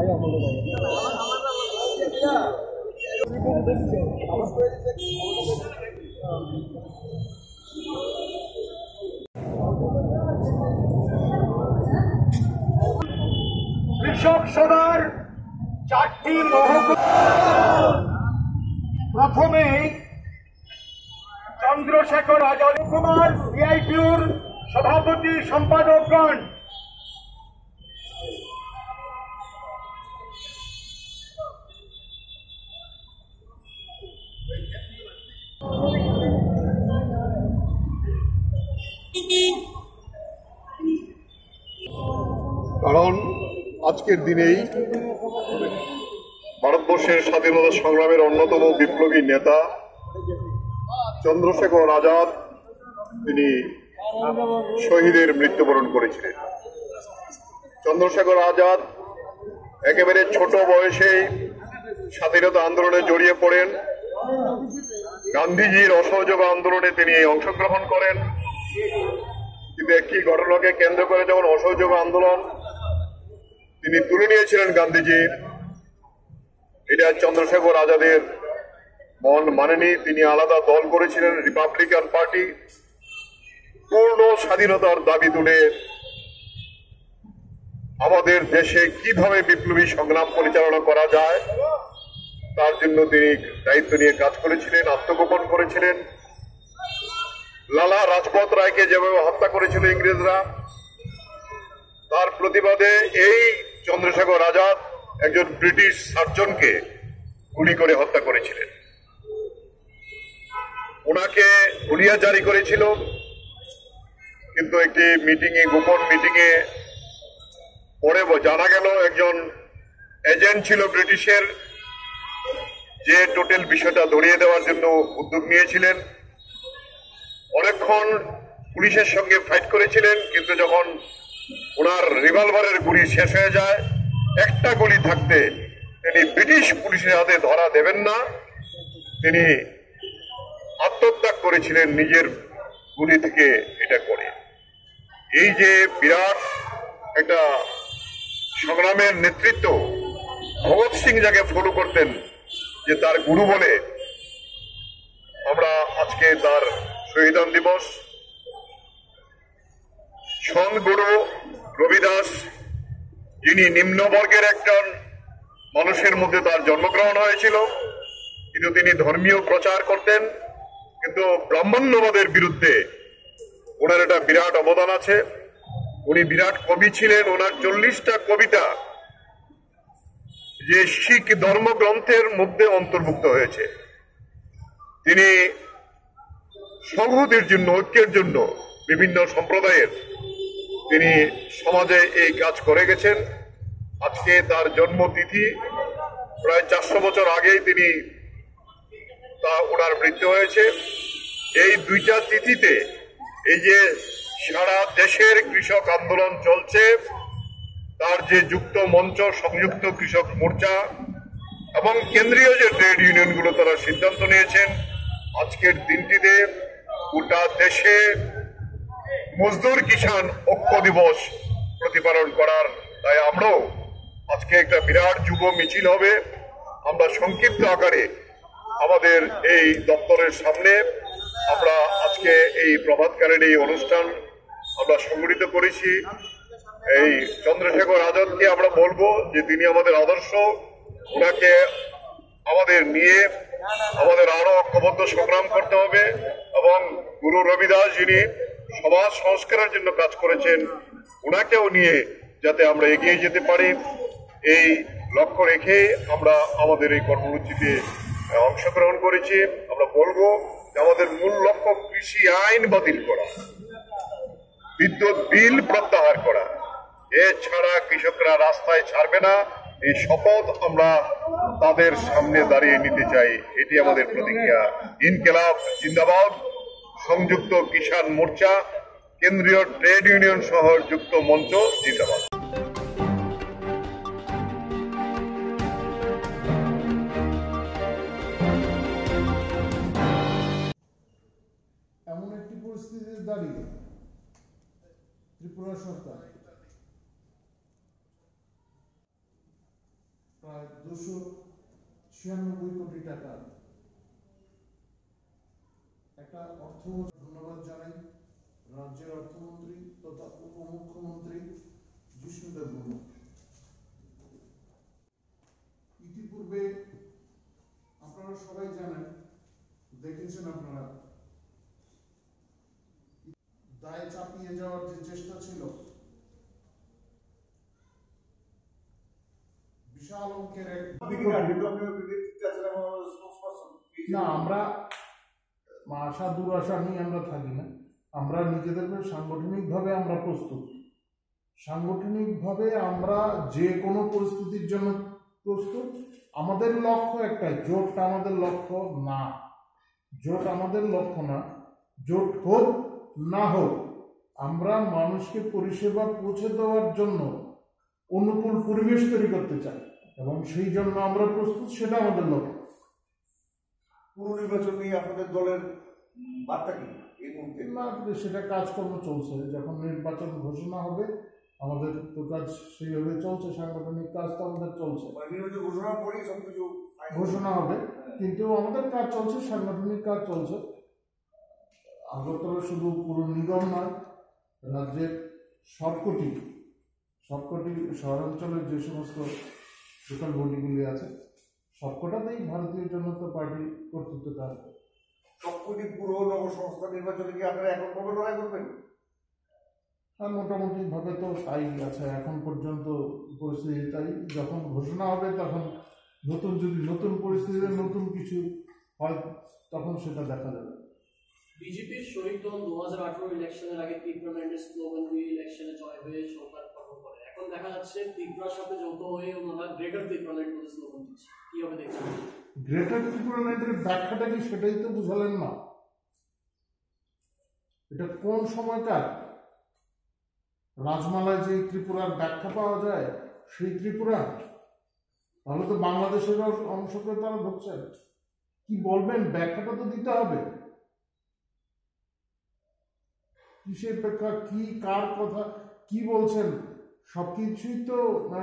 আগে কৃষক সভার 4টি মহকুমা প্রথমে চন্দ্রশেখর আজাদ কুমার সিআইটিউর সভাপতি সম্পাদকগণ, কারণ আজকের দিনেই ভারতবর্ষের স্বাধীনতা সংগ্রামের অন্যতম বিপ্লবী নেতা চন্দ্রশেখর আজাদ তিনি শহীদের মৃত্যুবরণ করেছিলেন। চন্দ্রশেখর আজাদ একেবারে ছোট বয়সেই স্বাধীনতা আন্দোলনে জড়িয়ে পড়েন। গান্ধীজির অসহযোগ আন্দোলনে তিনি অংশগ্রহণ করেন, কিন্তু একটি ঘটনাকে কেন্দ্র করে যখন অসহযোগ আন্দোলন তিনি তুলে নিয়েছিলেন গান্ধীজি, এটা চন্দ্রশেখর আজাদের মন মানেনি। তিনি আলাদা দল করেছিলেন, রিপাবলিকান পার্টি। পূর্ণ স্বাধীনতার দাবি তুলে আমাদের দেশে কিভাবে বিপ্লবী সংগ্রাম পরিচালনা করা যায় তার জন্য তিনি দায়িত্ব নিয়ে কাজ করেছিলেন, আত্মগোপন করেছিলেন। লালা রাজপথ রায়কে যেভাবে হত্যা করেছিল ইংরেজরা, তার প্রতিবাদে এই চন্দ্রশেখর আজাদ একজন ব্রিটিশ সার্জনকে গুলি করে হত্যা করেছিলেন। ওনাকে হুলিয়া জারি করেছিল, কিন্তু একটি মিটিংয়ে, গোপন মিটিংয়ে পরে জানা গেল একজন এজেন্ট ছিল ব্রিটিশের, যে টোটাল বিষয়টা ধরিয়ে দেওয়ার জন্য উদ্যোগ নিয়েছিলেন। অনেকক্ষণ পুলিশের সঙ্গে ফাইট করেছিলেন, কিন্তু যখন ওনার রিভলভারের গুলি শেষ হয়ে যায়, একটা গুলি থাকতে তিনি ব্রিটিশ পুলিশের হাতে ধরা দেবেন না, তিনি আত্মত্যাগ করেছিলেন নিজের গুলি থেকে এটা করে। এই যে বিরাট একটা সংগ্রামের নেতৃত্ব, ভগৎ সিং যাকে ফলো করতেন যে তার গুরু বলে, আমরা আজকে তার শহীদান দিবস। সন্ত গুরু রবিদাস, যিনি নিম্নবর্গের একজন মানুষের মধ্যে তার জন্মগ্রহণ হয়েছিল, কিন্তু তিনি ধর্মীয় প্রচার করতেন, কিন্তু ব্রাহ্মণ্যবাদের বিরুদ্ধে ওনার একটা বিরাট অবদান আছে। উনি বিরাট কবি ছিলেন। ওনার 40টা কবিতা যে শিখ ধর্মগ্রন্থের মধ্যে অন্তর্ভুক্ত হয়েছে। তিনি সংহতির জন্য, ঐক্যের জন্য বিভিন্ন সম্প্রদায়ের তিনি সমাজে এই কাজ করে গেছেন। আজকে তার জন্মতিথি, প্রায় 400 বছর আগেই তিনি ওনার মৃত্যু হয়েছে। এই দুইটা তিথিতে এই যে সারা দেশের কৃষক আন্দোলন চলছে, তার যে যুক্ত মঞ্চ, সংযুক্ত কৃষক মোর্চা এবং কেন্দ্রীয় যে ট্রেড ইউনিয়নগুলো তারা সিদ্ধান্ত নিয়েছেন আজকের দিনটিতে গোটা দেশে মজদুর কিষাণ ঐক্য দিবস প্রতিপালন করার। তাই আমরাও আজকে একটা বিরাট যুব মিছিল হবে। আমরা সংক্ষিপ্ত আকারে আমাদের এই দপ্তরের সামনে আমরা আজকে এই প্রভাতকালের এই অনুষ্ঠান আমরা সংগঠিত করেছি। এই চন্দ্রশেখর আজাদকে আমরা বলবো যে তিনি আমাদের আদর্শ, ওনাকে আমাদের নিয়ে আমাদের আরো ঐক্যবদ্ধ সংগ্রাম করতে হবে এবং গুরু রবিদাস যিনি সমাজ সংস্কারের জন্য কাজ করেছেন, ওনাকেও নিয়ে যাতে আমরা এগিয়ে যেতে পারি, এই লক্ষ্য রেখে আমরা আমাদের এই কর্মসূচিতে অংশগ্রহণ করেছি। আমরা বলবো যে আমাদের মূল লক্ষ্য কৃষি আইন বাতিল করা, বিদ্যুৎ বিল প্রত্যাহার করা, এছাড়া কৃষকরা রাস্তায় ছাড়বে না। এই শপথ আমরা তাদের সামনে দাঁড়িয়ে নিতে চাই, এটি আমাদের প্রতিজ্ঞা। ইনকিলাব জিন্দাবাদ, সংযুক্ত কিষাণ মোর্চা, কেন্দ্রীয় ট্রেড ইউনিয়ন সহ যুক্ত মঞ্চ জিন্দাবাদ। এমন একটি পরিস্থিতিতে দাঁড়িয়ে ত্রিপুরা সরকার প্রায় 296 কোটি টাকা একটা ধন্যবাদ জানাই রাজ্যের অর্থমন্ত্রী তথা উপমুখ্যমন্ত্রী জিষ্ণুদেব বর্মা। ইতিপূর্বে আপনারা সবাই জানেন, দেখেছেন আপনারা, দায় চাপিয়ে যাওয়ার যে চেষ্টা ছিল, বিশাল অঙ্কের না, আমরা আশা দুরাশা নিয়ে আমরা থাকি না। আমরা নিজেদেরকে সাংগঠনিকভাবে আমরা প্রস্তুত, সাংগঠনিকভাবে আমরা যে কোনো পরিস্থিতির জন্য প্রস্তুত। আমাদের লক্ষ্য একটাই, জোটটা আমাদের লক্ষ্য না, জোট আমাদের লক্ষ্য না। জোট হোক না হোক, আমরা মানুষকে পরিষেবা পৌঁছে দেওয়ার জন্য অনুকূল পরিবেশ তৈরি করতে চাই এবং সেই জন্য আমরা প্রস্তুত, সেটা আমাদের লক্ষ্য। পুরো নির্বাচন নিয়ে আপনাদের দলের বার্তা কি এই মুহূর্তে? না, সেটা কাজকর্ম চলছে। যখন নির্বাচন ঘোষণা হবে, আমাদের তো কাজ সেইভাবে চলছে, সাংগঠনিক কাজ তো আমাদের চলছে। নির্বাচন ঘোষণার পরেই সবকিছু ঘোষণা হবে, কিন্তু আমাদের কাজ চলছে, সাংগঠনিক কাজ চলছে। আগরতলা শুধু পুরো নিগম নয়, রাজ্যের সবকটি শহরাঞ্চলের যে সমস্ত লোকাল বডিগুলি আছে, সবকটাতেই ভারতীয় জনতা পার্টি কর্তৃত্ব থাকবে। সবকটি পুরো নগরসংস্থা নির্বাচনে কি আপনারা এককভাবে লড়াই করবেন? হ্যাঁ, মোটামুটি ভাবে তো তাই আছে এখন পর্যন্ত পরিস্থিতি তাই। যখন ঘোষণা হবে তখন নতুন পরিস্থিতিতে নতুন কিছু হয়, তখন সেটা দেখা যাবে। বিজেপির শরিক দল 2018 ইলেকশনের আগে ত্রিপুরাল্যান্ডের স্লোগান দিয়ে ইলেকশনে জয় হয়ে সরকার গঠন করে। এখন দেখা যাচ্ছে ত্রিপুরার সাথে যৌথ হয়ে ওনারা গ্রেটার ত্রিপুরাল্যান্ড বলে স্লোগান দিচ্ছে, কিভাবে দেখছেন? গ্রেটার ত্রিপুরাল্যান্ডের ব্যাখ্যাটা কি সেটাই তো বুঝালেন না। এটা কোন সময়কার রাজমালায় যে ত্রিপুরার ব্যাখ্যা পাওয়া যায় সেই ত্রিপুরা? তাহলে তো বাংলাদেশের অংশকে তারা ধরছেন। কি বলবেন, ব্যাখ্যাটা তো দিতে হবে। কিসের ব্যাখ্যা, কি, কার কথা, কি বলছেন, সবকিছুই তো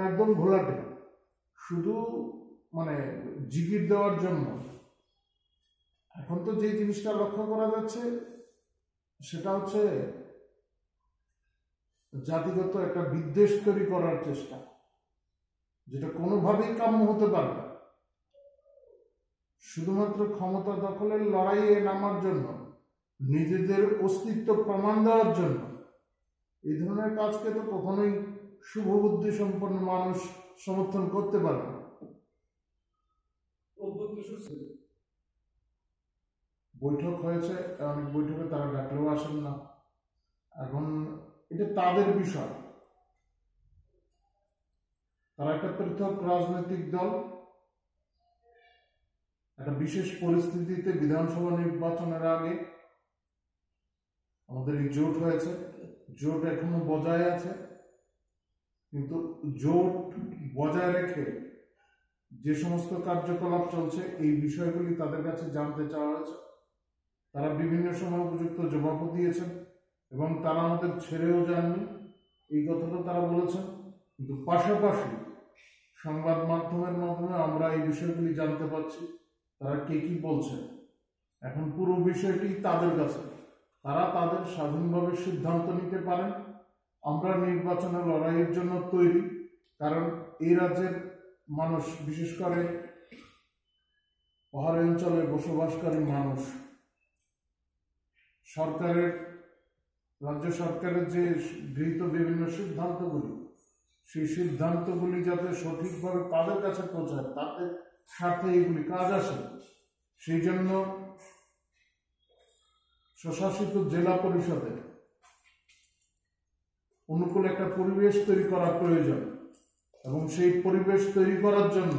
একদম ঘোলাটে, শুধু জিগির দেওয়ার জন্য। এখন তো যে জিনিসটা লক্ষ্য করা যাচ্ছে সেটা হচ্ছে জাতিগত একটা বিদ্বেষ তৈরি করার চেষ্টা, যেটা কোনোভাবেই কাম্য হতে পারে না। শুধুমাত্র ক্ষমতা দখলের লড়াইয়ে নামার জন্য, নিজেদের অস্তিত্ব প্রমাণ দেওয়ার জন্য এই ধরনের কাজকে তো কখনোই শুভবুদ্ধি সম্পন্ন মানুষ সমর্থন করতে পারে না। বৈঠক হয়েছে, অনেক বৈঠকে তারা ডাকলেও আসেন না। এখন এটা তাদের বিষয়, তারা একটা পৃথক রাজনৈতিক দল। একটা বিশেষ পরিস্থিতিতে বিধানসভা নির্বাচনের আগে আমাদের এই জোট হয়েছে, জোট এখনো বজায় আছে, কিন্তু জোট বজায় রেখে যে সমস্ত কার্যকলাপ চলছে এই বিষয়গুলি তাদের কাছে জানতে চাওয়া হয়েছে। তারা বিভিন্ন সময় উপযুক্ত জবাবও দিয়েছেন এবং তারা আমাদের ছেড়েও যাননি, এই কথাটা তারা বলেছেন। কিন্তু পাশাপাশি সংবাদ মাধ্যমের মাধ্যমে আমরা এই বিষয়গুলি জানতে পারছি, তারা কে কি বলছেন। এখন পুরো বিষয়টি তাদের কাছে, তারা তাদের স্বাধীনভাবে সিদ্ধান্ত নিতে পারেন। আমরা নির্বাচনের লড়াইয়ের জন্য তৈরি, কারণ এই রাজ্যের মানুষ, বিশেষ করে পাহাড়ি অঞ্চলে বসবাসকারী মানুষ, রাজ্য সরকারের যে গৃহীত বিভিন্ন সিদ্ধান্তগুলি, সেই সিদ্ধান্তগুলি যাতে সঠিকভাবে তাদের কাছে পৌঁছায়, তাদের স্বার্থে এগুলি কাজ আসে, সেই জন্য স্বশাসিত জেলা পরিষদে অনুকূল একটা পরিবেশ তৈরি করা প্রয়োজন এবং সেই পরিবেশ তৈরি করার জন্য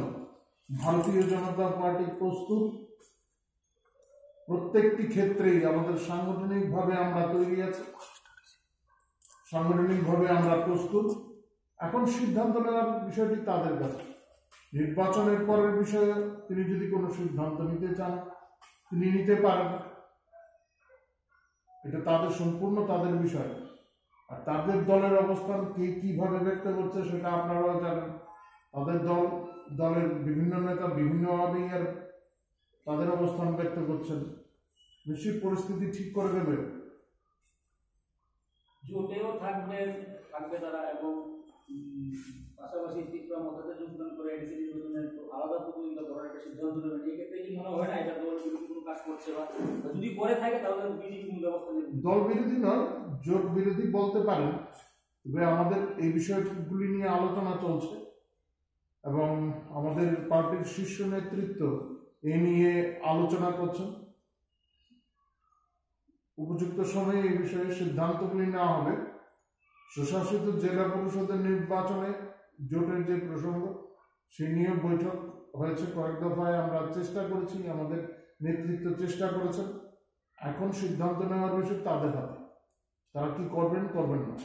ভারতীয় জনতা পার্টি প্রস্তুত। প্রত্যেকটি ক্ষেত্রেই আমাদের সাংগঠনিকভাবে আমরা তৈরি আছি, সাংগঠনিকভাবে আমরা প্রস্তুত। এখন সিদ্ধান্ত নেওয়ার বিষয়টি তাদের কাছে। নির্বাচনের পরের বিষয়ে তিনি যদি কোনো সিদ্ধান্ত নিতে চান তিনি নিতে পারেন, এটা তাদের সম্পূর্ণ তাদের বিষয়। আর তাদের দলের অবস্থান কে কিভাবে ব্যক্ত করছে সেটা আপনারাও জানেন। তাদের দলের বিভিন্ন নেতা বিভিন্নভাবেই আর তাদের অবস্থান ব্যক্ত করছেন। নিশ্চয়ই পরিস্থিতি ঠিক করে দেবে। জোটেও থাকবে তারা এবং পাশাপাশি ত্রিপুরা মতাতে যোগদান করে এডিসি নির্বাচনের আলাদা প্রতিযোগিতা করার একটা সিদ্ধান্ত নেবেন। এই ক্ষেত্রে কি মনে হয় না এটা দল বিরোধী কোনো কাজ করছে, বা যদি করে থাকে তাহলে বিজেপি কোনো ব্যবস্থা নেবে? দল বিরোধী নয়, জোট বিরোধী বলতে পারেন, তবে আমাদের এই বিষয়গুলি নিয়ে আলোচনা চলছে এবং আমাদের পার্টির শীর্ষ নেতৃত্ব এ নিয়ে আলোচনা করছেন। উপযুক্ত সময়ে এই বিষয়ে সিদ্ধান্তগুলি নেওয়া হবে। স্বশাসিত জেলা পরিষদের নির্বাচনে জোটের যে প্রসঙ্গ সে নিয়ে বৈঠক হয়েছে কয়েক দফায়। আমরা চেষ্টা করেছি, আমাদের নেতৃত্ব চেষ্টা করেছেন। এখন সিদ্ধান্ত নেওয়ার বিষয় তাদের হাতে, তারা কি করবেন করবেন না।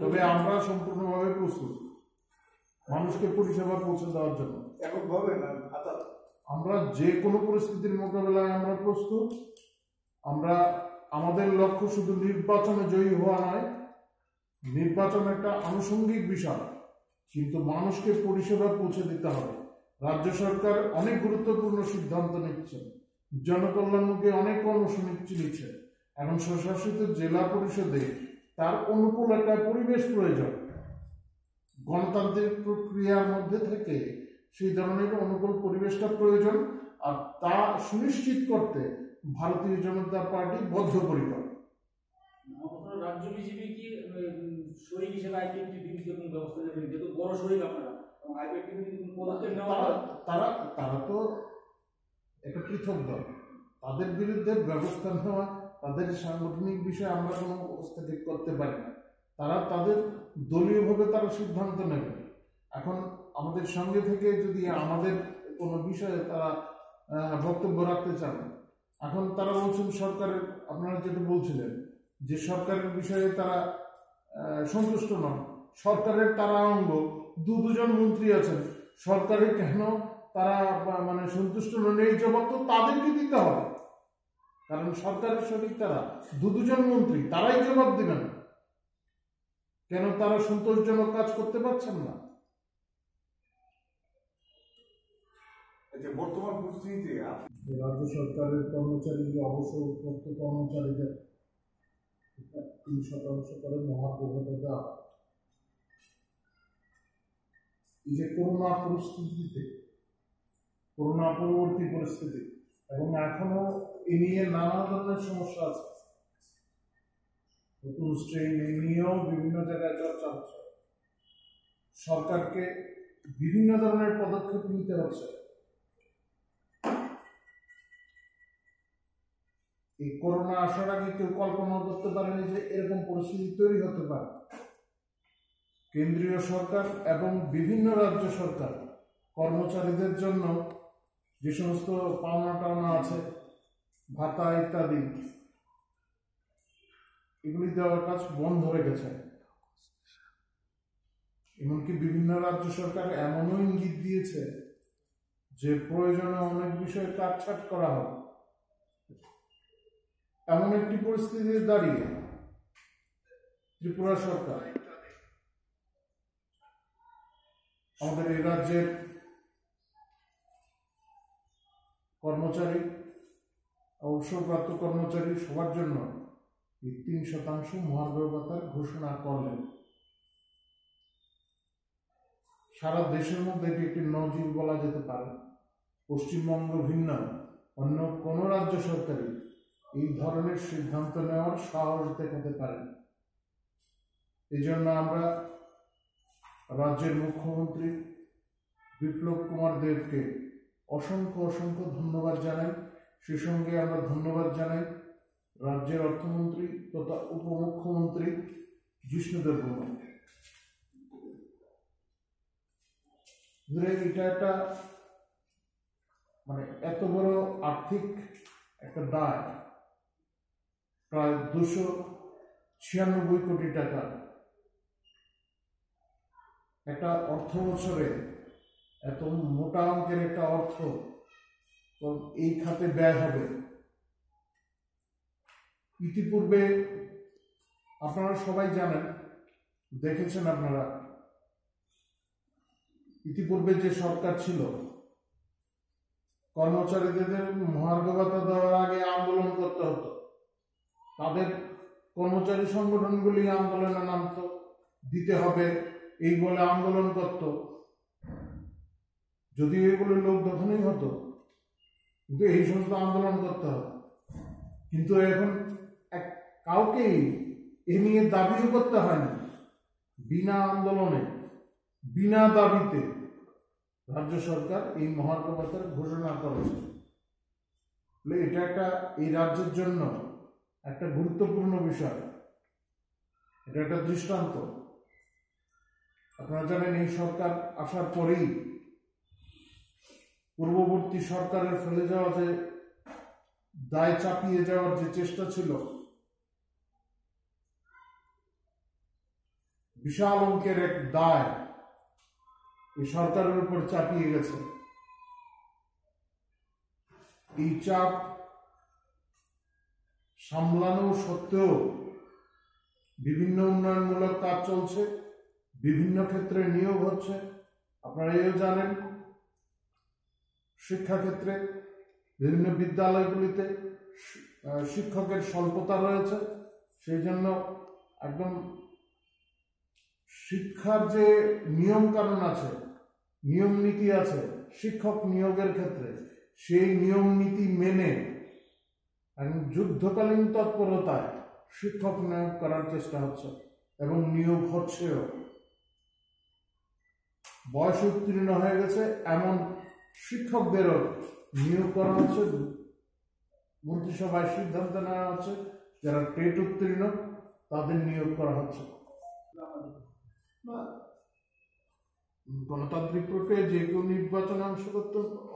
তবে আমরা সম্পূর্ণভাবে প্রস্তুত মানুষকে পরিষেবা পৌঁছে দেওয়ার জন্য। আমরা যে কোনো পরিস্থিতির মোকাবেলায় আমরা প্রস্তুত। আমরা আমাদের লক্ষ্য শুধু নির্বাচনে জয়ী হওয়া নয়, নির্বাচন একটা আনুষঙ্গিক বিষয়, কিন্তু মানুষকে পরিষেবা পৌঁছে দিতে হবে। রাজ্য সরকার অনেক গুরুত্বপূর্ণ সিদ্ধান্ত নিচ্ছে, জনকল্যাণমুখী অনেক কর্মসূচি নিচ্ছে। এখন স্বশাসিত জেলা পরিষদে তার অনুকূল একটা পরিবেশ প্রয়োজন। গণতান্ত্রিক প্রক্রিয়ার মধ্যে থেকে সেই ধরনের অনুকূল পরিবেশটা প্রয়োজন, আর তা সুনিশ্চিত করতে ভারতীয় জনতা পার্টি বদ্ধপরিকর। রাজ্য বিজেপি কি শরিক হিসেবে আইপিএফটির কোনো ব্যবস্থা নেবেন? যেহেতু বড় শরিক আপনারা, এবং আইপিএফটির কোনো পদক্ষেপ নেওয়া তারা তো একটা পৃথক দল, তাদের বিরুদ্ধে ব্যবস্থা নেওয়া, তাদের সাংগঠনিক বিষয়ে আমরা কোনো হস্তক্ষেপ করতে পারি না। তারা তাদের দলীয়ভাবে তারা সিদ্ধান্ত নেবে। এখন আমাদের সঙ্গে থেকে যদি আমাদের কোনো বিষয়ে তারা বক্তব্য রাখতে চান, এখন তারা বলছেন সরকারের, আপনারা যেটা বলছিলেন যে সরকারের বিষয়ে তারা সন্তুষ্ট নন। সরকারের তারা অঙ্গ, দুজন মন্ত্রী আছেন, সরকারে কেন তারা মানে সন্তুষ্ট নন এই জবাব তো তাদেরকে দিতে হবে, কারণ সরকারের শরিক তারা, দুজন মন্ত্রী, তারাই জবাব দিবেন কেন তারা সন্তোষজনক কাজ করতে পারছেন না। বর্তমান পরিস্থিতিতে রাজ্য সরকারের কর্মচারী, অবসরপ্রাপ্ত কর্মচারীদের 3% করে মহার্ঘভাতা দেওয়া। এই যে করোনা পরিস্থিতিতে, করোনা পরবর্তী পরিস্থিতি, এবং এখনো এ নিয়ে নানা ধরনের সমস্যা আছে, নতুন স্ট্রেন এ নিয়েও বিভিন্ন জায়গায় চর্চা হচ্ছে। সরকারকে বিভিন্ন ধরনের পদক্ষেপ নিতে হচ্ছে। এই করোনা আসার আগে কেউ কল্পনা করতে পারেনি যে এরকম পরিস্থিতি তৈরি হতে পারে। কেন্দ্রীয় সরকার এবং বিভিন্ন রাজ্য সরকার কর্মচারীদের জন্য যে সমস্ত পাওনা টাওনা আছে, ভাতা ইত্যাদি, এগুলি দেওয়ার কাজ বন্ধ হয়ে গেছে। এমনকি বিভিন্ন রাজ্য সরকার এমনও ইঙ্গিত দিয়েছে যে প্রয়োজনে অনেক বিষয়ে কাটছাট করা হবে। এমন একটি পরিস্থিতিতে দাঁড়িয়ে ত্রিপুরা সরকার আমাদের এই রাজ্যের কর্মচারী, অবসরপ্রাপ্ত কর্মচারী সবার জন্য এই 3% মহার্ঘ ভাতার ঘোষণা করলেন। সারা দেশের মধ্যে এটি একটি নজির বলা যেতে পারে। পশ্চিমবঙ্গ ভিন্ন অন্য কোন রাজ্য সরকারই এই ধরনের সিদ্ধান্ত নেওয়ার সাহস দেখাতে পারেন। এই জন্য আমরা রাজ্যের মুখ্যমন্ত্রী বিপ্লব কুমার দেবকে অসংখ্য অসংখ্য ধন্যবাদ জানাই। সে সঙ্গে আমরা ধন্যবাদ জানাই রাজ্যের অর্থমন্ত্রী তথা উপমুখ্যমন্ত্রী জিষ্ণুদেব বর্মাকে। এটা একটা মানে এত বড় আর্থিক একটা দায়, প্রায় 296 কোটি টাকা একটা অর্থ বছরে, এত মোটা অঙ্কের একটা অর্থ এই খাতে ব্যয় হবে। ইতিপূর্বে আপনারা সবাই জানেন, দেখেছেন আপনারা, ইতিপূর্বে যে সরকার ছিল কর্মচারীদের মহার্ঘ ভাতা দেওয়ার আগে আন্দোলন করতে হতো, তাদের কর্মচারী সংগঠনগুলি আন্দোলনে নামত, দিতে হবে এই বলে আন্দোলন করত, যদিও এগুলো লোক তখনই হতো, কিন্তু এই সমস্ত আন্দোলন করতে হবে। কিন্তু এখন কাউকেই এ নিয়ে দাবিও করতে হয় না, বিনা আন্দোলনে বিনা দাবিতে রাজ্য সরকার এই মহার্ঘ ভাতার ঘোষণা করেছে। এটা একটা এই রাজ্যের জন্য একটা গুরুত্বপূর্ণ বিষয়, এটা একটা দৃষ্টান্ত। আপনারা জানেন এই সরকার আসার পরেই পূর্ববর্তী সরকারের ফেলে যাওয়া যে দায় চাপিয়ে যাওয়ার যে চেষ্টা ছিল, বিশাল অঙ্কের এক দায় এই সরকারের উপর চাপিয়ে গেছে। এই চাপ সামলানো সত্ত্বেও বিভিন্ন উন্নয়নমূলক কাজ চলছে, বিভিন্ন ক্ষেত্রে নিয়োগ হচ্ছে। আপনারা এও জানেন শিক্ষাক্ষেত্রে বিভিন্ন বিদ্যালয়গুলিতে শিক্ষকের স্বল্পতা রয়েছে, সেই জন্য একদম শিক্ষার যে নিয়ম কানুন আছে, নিয়ম নীতি আছে শিক্ষক নিয়োগের ক্ষেত্রে, সেই নিয়ম নীতি মেনে যুদ্ধকালীন তৎপরতায় শিক্ষক নিয়োগ করার চেষ্টা হচ্ছে এবং নিয়োগ হচ্ছেও। বয়স উত্তীর্ণ হয়ে গেছে এমন শিক্ষকদেরও নিয়োগ করা হচ্ছে, মন্ত্রিসভায় সিদ্ধান্ত নেওয়া হচ্ছে যারা টেট উত্তীর্ণ তাদের নিয়োগ করা হচ্ছে। গণতান্ত্রিক প্রক্রিয়ায় যে কেউ নির্বাচনে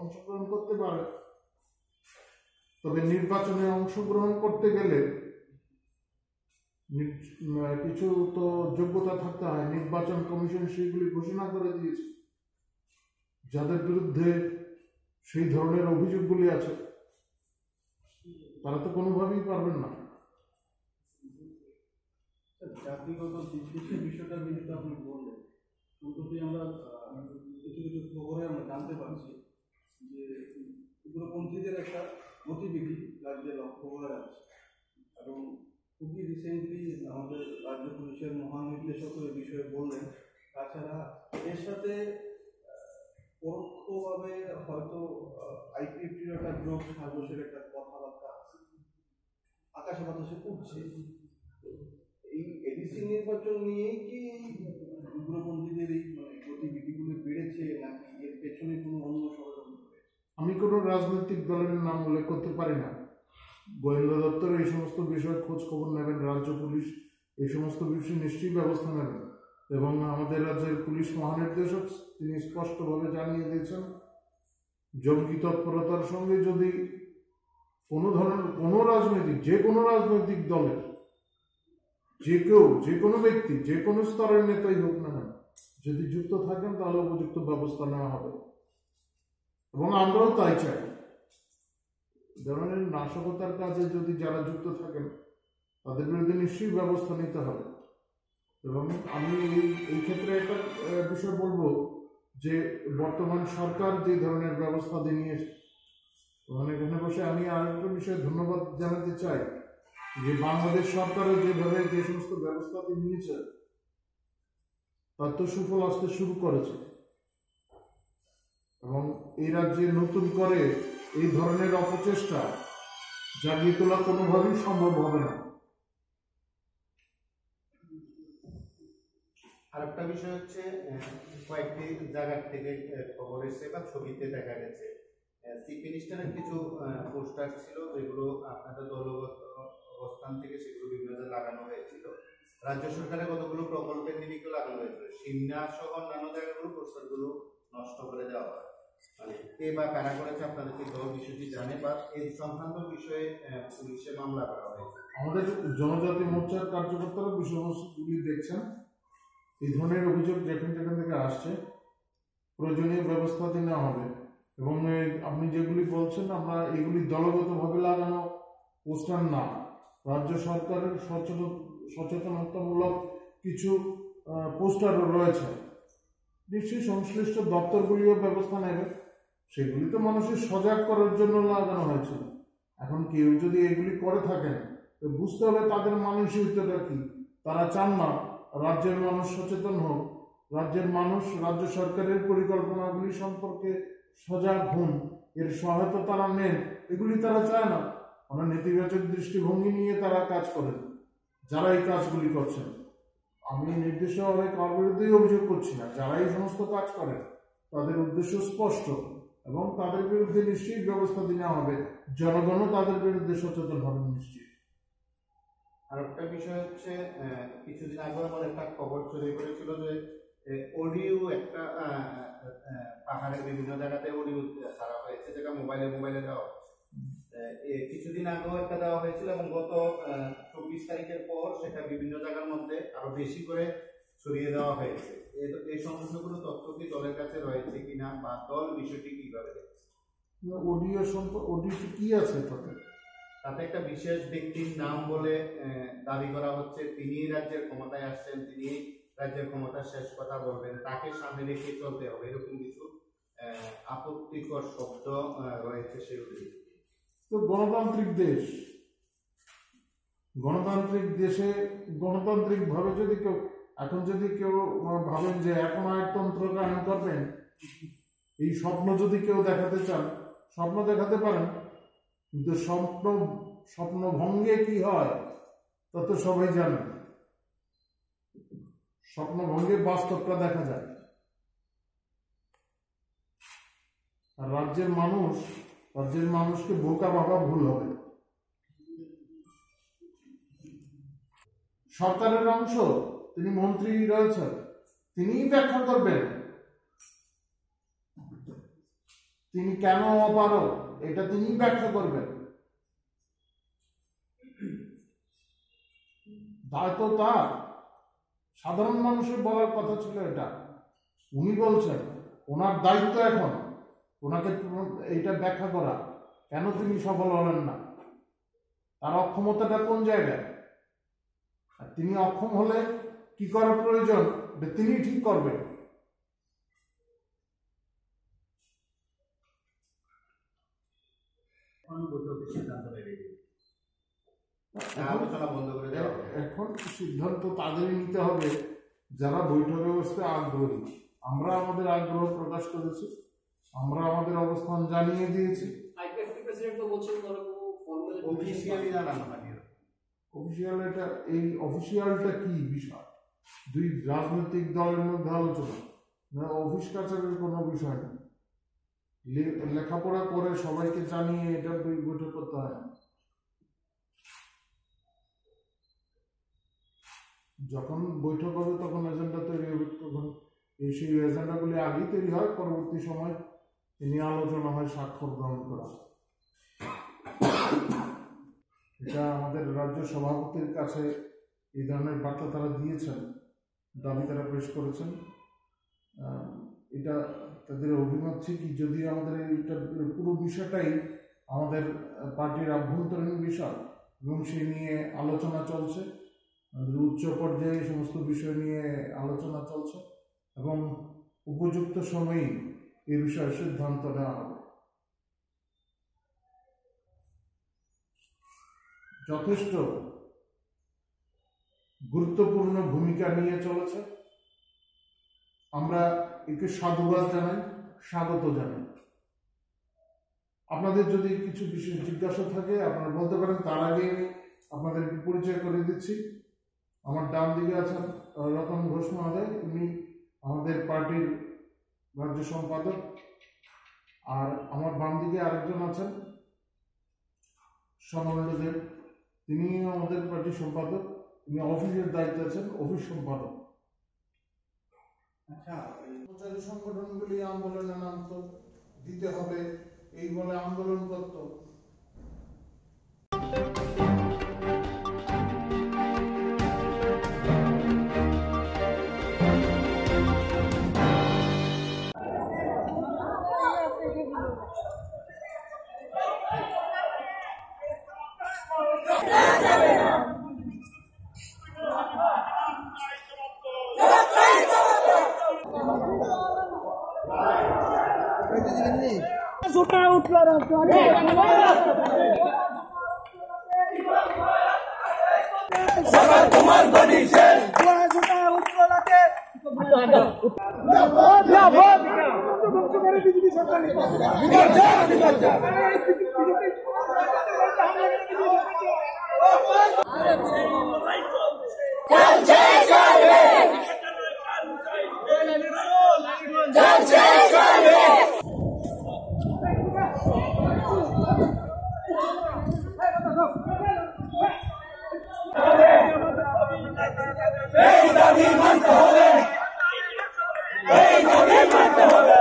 অংশগ্রহণ করতে পারে, তবে নির্বাচনে অংশগ্রহণ করতে গেলে কিছু তো যোগ্যতা থাকতে হয়। নির্বাচন কমিশন সেগুলি ঘোষণা করে দিয়েছে। যাদের বিরুদ্ধে সেই ধরনের অভিযোগগুলি আছে তারা তো কোনোভাবেই পারবেন না। জাতিগত বিদ্বেষের বিষয়টা যেহেতু আপনি বললেন, সম্প্রতি আমরা কিছু কিছু খবরে আমরা জানতে পারছি যে উগ্রপন্থীদের একটা গতিবিধি রাজ্যে লক্ষ্য করা যাচ্ছে, এবং খুবই রিসেন্টলি আমাদের রাজ্য পুলিশের মহানির্দেশক এই বিষয়ে বললেন। তাছাড়া এর সাথে পরোক্ষভাবে হয়তো আইপিএফটির একটা যোগ সাজসের একটা কথাবার্তা আকাশে বাতাসে উঠছে। এই এডিসি নির্বাচন নিয়েই কি উগ্রপন্থীদের এই গতিবিধিগুলো বেড়েছে, নাকি এর পেছনে কোনো অন্য ষড়যন্ত্র রয়েছে? আমি কোনো রাজনৈতিক দলের নাম উল্লেখ করতে পারি না। গোয়েন্দা দপ্তর এই সমস্ত বিষয়ে খোঁজ খবর নেবেন, রাজ্য পুলিশ এই সমস্ত বিষয়ে নিশ্চয়ই ব্যবস্থা নেবেন, এবং আমাদের রাজ্যের পুলিশ মহানির্দেশক তিনি স্পষ্টভাবে জানিয়ে দিয়েছেন জঙ্গি তৎপরতার সঙ্গে যদি কোনো ধরনের কোনো রাজনৈতিক যে কোনো রাজনৈতিক দলের যে কেউ যে কোনো ব্যক্তি যে কোনো স্তরের নেতাই হোক না কেন যদি যুক্ত থাকেন তাহলে উপযুক্ত ব্যবস্থা নেওয়া হবে। এবং আমরাও তাই চাই, ধরনের নাশকতার কাজে যদি যারা যুক্ত থাকেন তাদের বিরুদ্ধে নিশ্চয়ই ব্যবস্থা নিতে হবে। এবং আমি এই ক্ষেত্রে একটা বিষয় বলবো যে বর্তমান সরকার যে ধরনের ব্যবস্থা নিয়েছে, মানে এখানে বসে আমি আরেকটা বিষয়ে ধন্যবাদ জানাতে চাই যে বাংলাদেশ সরকারও যেভাবে যে সমস্ত ব্যবস্থা নিয়েছে তার তো সুফল আসতে শুরু করেছে, এবং এই রাজ্যে নতুন করে এই ধরনের অপচেষ্টা জাগিয়ে তোলা কোনোভাবেই সম্ভব হবে না। আরেকটা বিষয় হচ্ছে কয়েকটি জায়গার থেকে খবর এসেছে বা ছবিতে দেখা গেছে চিফ মিনিস্টারের কিছু পোস্টার ছিল যেগুলো আপনাদের দলগত অবস্থান থেকে সেগুলো বিভিন্ন জায়গায় লাগানো হয়েছিল। রাজ্য সরকারের কতগুলো প্রকল্পের নিরিখে লাগানো হয়েছিল, সিমনা সহ অন্যান্য জায়গাগুলো পোস্টারগুলো নষ্ট করে দেওয়া হয়। মানে কে বা কারা করেছে আপনাদেরকে দল বিষয়টি জানে বা এই সংক্রান্ত বিষয়ে পুলিশে মামলা করা হয়েছে? আমাদের জনজাতি মোর্চার কার্যকর্তারা বিষয়বস্তুগুলি দেখছেন, এই ধরনের অভিযোগ যেখান থেকে আসছে প্রয়োজনীয় ব্যবস্থা নেওয়া হবে। এবং আপনি যেগুলি বলছেন আমরা এগুলি দলগতভাবে লাগানো পোস্টার না, রাজ্য সরকারের সচেতনতামূলক কিছু পোস্টারও রয়েছে। নিশ্চয়ই সংশ্লিষ্ট দপ্তরগুলিও ব্যবস্থা নেবে সেগুলি তো মানুষের সজাগ করার জন্য লাগানো হয়েছিল। এখন কেউ যদি এগুলি করে থাকেন তো বুঝতে হবে তাদের মানসিকতাটা কি। তারা চান না রাজ্যের মানুষ সচেতন হোক, রাজ্যের মানুষ রাজ্য সরকারের পরিকল্পনাগুলি সম্পর্কে সজাগ হন, এর সহায়তা তারা নেন, এগুলি তারা চায় না। মানে নেতিবাচক দৃষ্টিভঙ্গি নিয়ে তারা কাজ করেন যারা এই কাজগুলি করছেন। আমি নির্দিষ্টভাবে কার বিরুদ্ধেই অভিযোগ করছি না, যারা এই সমস্ত কাজ করেন তাদের উদ্দেশ্য স্পষ্ট এবং তাদের বিরুদ্ধে নিশ্চয়ই ব্যবস্থা নেওয়া হবে। জনগণও তাদের বিরুদ্ধে সচেতন হবে নিশ্চয়ই। আর একটা বিষয় হচ্ছে কিছুদিন আগে আমার একটা খবর ছড়িয়ে পড়েছিল যে অডিও একটা পাহাড়ের বিভিন্ন জায়গাতে অডিও ছাড়া হয়েছে, যেটা মোবাইলে দেওয়া হচ্ছে। কিছুদিন আগেও একটা দেওয়া হয়েছিল এবং গত 24 তারিখের পর সেটা বিভিন্ন জায়গার মধ্যে আরো বেশি করে ছড়িয়ে দেওয়া হয়েছে। এই সমস্যাগুলো তথ্য কি দলের কাছে রয়েছে কিনা বা দল বিষয়টি কিভাবে দেখছে? অডিও কি আছে তাতে একটা বিশেষ ব্যক্তির নাম বলে দাবি করা হচ্ছে, তিনি রাজ্যের ক্ষমতায় আসছেন, তিনি রাজ্যের ক্ষমতার শেষ কথা বলবেন, তাকে সামনে রেখে চলতে হবে, এরকম কিছু আপত্তিকর শব্দ রয়েছে সেগুলি। তো গণতান্ত্রিক দেশ, গণতান্ত্রিক দেশে গণতান্ত্রিক ভাবে যদি কেউ এখন যদি কেউ ভাবেন যে এখন আয়তন্ত্র কায়েম করবেন, এই স্বপ্ন যদি কেউ দেখাতে চান স্বপ্ন দেখাতে পারেন, কিন্তু স্বপ্ন ভঙ্গে কি হয় তা তো সবাই জানেন। স্বপ্ন ভঙ্গে বাস্তবটা দেখা যায়। আর রাজ্যের মানুষকে বোকা ভাবা ভুল হবে। সরকারের অংশ, তিনি মন্ত্রী রয়েছেন, তিনিই ব্যাখ্যা করবেন তিনি কেন অপারগ, এটা তিনিই ব্যাখ্যা করবেন। দায়িত্ব তার, সাধারণ মানুষের বলার কথা ছিল এটা। উনি বলছেন ওনার দায়িত্ব এখন ওনাকে এইটা ব্যাখ্যা করা, কেন তিনি সফল হলেন না, তার অক্ষমতাটা কোন জায়গায়, আর তিনি অক্ষম হলে কি করা প্রয়োজন তিনি ঠিক করবেন। এখন সিদ্ধান্ত তাদেরই নিতে হবে যারা বৈঠক ব্যবস্থায় আগ্রহী। আমরা আমাদের আগ্রহ প্রকাশ করেছি, আমরা আমাদের অবস্থান জানিয়ে দিয়েছি। অফিসিয়াল এটা এই অফিসিয়ালটা কি বিষয়, দুই রাজনৈতিক দলের মধ্যে আলোচনা, অফিস কাছারির কোনো বিষয় নেই। লেখাপড়া করে সবাইকে জানিয়ে এটা বৈঠক করতে হয়। যখন বৈঠক হবে তখন এজেন্ডা তৈরি হবে, তখন সেই এজেন্ডাগুলি আগেই তৈরি হয়, পরবর্তী সময় নিয়ে আলোচনা হয়, স্বাক্ষর গ্রহণ করা। এটা আমাদের রাজ্য সভাপতির কাছে এই ধরনের বার্তা তারা দিয়েছেন, দাবি তারা পেশ করেছেন। এটা তাদের অভিমত ঠিকই, যদি আমাদের এইটা পুরো বিষয়টাই আমাদের পার্টির আভ্যন্তরীণ বিষয় এবং সে নিয়ে আলোচনা চলছে, উচ্চ পর্যায়ে সমস্ত বিষয় নিয়ে আলোচনা চলছে এবং উপযুক্ত সময়েই এ বিষয়ে সিদ্ধান্ত নেওয়া হবে। যথেষ্ট গুরুত্বপূর্ণ ভূমিকা নিয়ে চলেছে, আমরা একে সাধুবাদ জানাই, স্বাগত জানাই। আপনাদের যদি কিছু বিশেষ জিজ্ঞাসা থাকে আপনারা বলতে পারেন। তার আগে আপনাদের পরিচয় করে দিচ্ছি। আমার ডান দিকে আছেন রতন ঘোষ মহোদয়, উনি আমাদের পার্টির রাজ্য সম্পাদক। আর আমার বাম দিকে আরেকজন আছেন সমরেন্দ্র দেব, তিনি আমাদের পার্টির সম্পাদক, তিনি অফিসের দায়িত্বে আছেন, অফিস সম্পাদক। আচ্ছা, কর্মচারী সংগঠনগুলি আন্দোলনে নামত, দিতে হবে এই বলে আন্দোলন করত। Ini তোমার গদি শেষ এই দাবি মানতে হবে, এই দাবি মানতে হবে।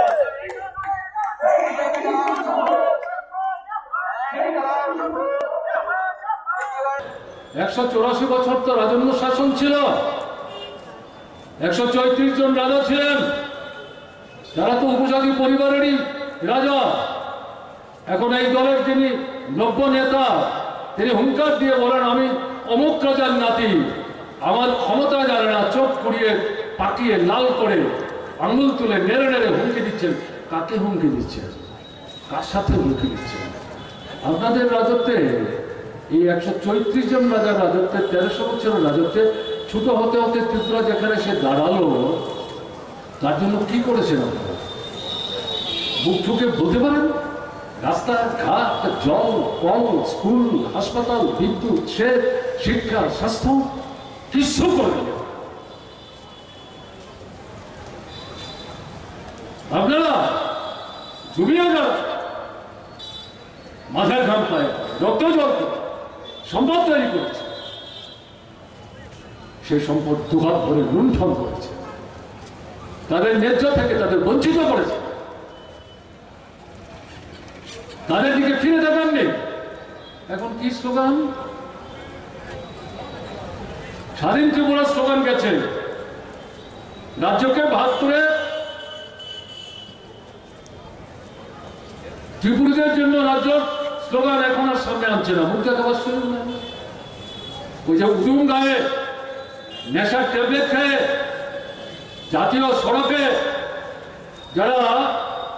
184 বছর তো রাজন্য শাসন ছিল, 134 জন রাজা ছিলেন, তারা তো উপজাতি পরিবারেরই রাজা। এখন এই দলের যিনি নব্য নেতা, তিনি হুঙ্কার দিয়ে বলেন আমি অমুক রাজার নাতি, আমার ক্ষমতা জানে না, চোখ কুড়িয়ে পাকিয়ে লাল করে আঙুল তুলে নেড়ে নেড়ে হুমকি দিচ্ছেন। কাকে হুমকি দিচ্ছেন? কার সাথে হুমকি দিচ্ছেন? আপনাদের রাজত্বে এই 134 জন রাজার রাজত্বে, 1300 বছরের রাজত্বে ছোট হতে হতে ত্রিপুরা যেখানে সে দাঁড়ালো, তার জন্য কি করেছেন আপনারা? বুক ঠুকে বলতে পারেন? রাস্তাঘাট, জল, কল, স্কুল, হাসপাতাল, বিদ্যুৎ, সেচ, শিক্ষা, স্বাস্থ্য কিছু করেন আপনারা। জুবিয়ে যান, মাথার ঘাম পায়, রক্ত জল সম্পদ তৈরি করেছে, সেই সম্পদ দুহাত ভরে লুণ্ঠন করেছে, তাদের ন্যায্য থেকে তাদের বঞ্চিত করেছে, তাদের দিকে ফিরে দেখাননি। এখন কি স্লোগান? স্বাধীন ত্রিপুরার স্লোগান গেছে, রাজ্যকে ভাগ করে ত্রিপুরীদের জন্য রাজ্য স্লোগান এখন আর সামনে আনছে না। মুখ দেখাবার শুরু না, ওই যে উদুম গায়ে নেশার ট্যাবলেট খেয়ে জাতীয় সড়কে যারা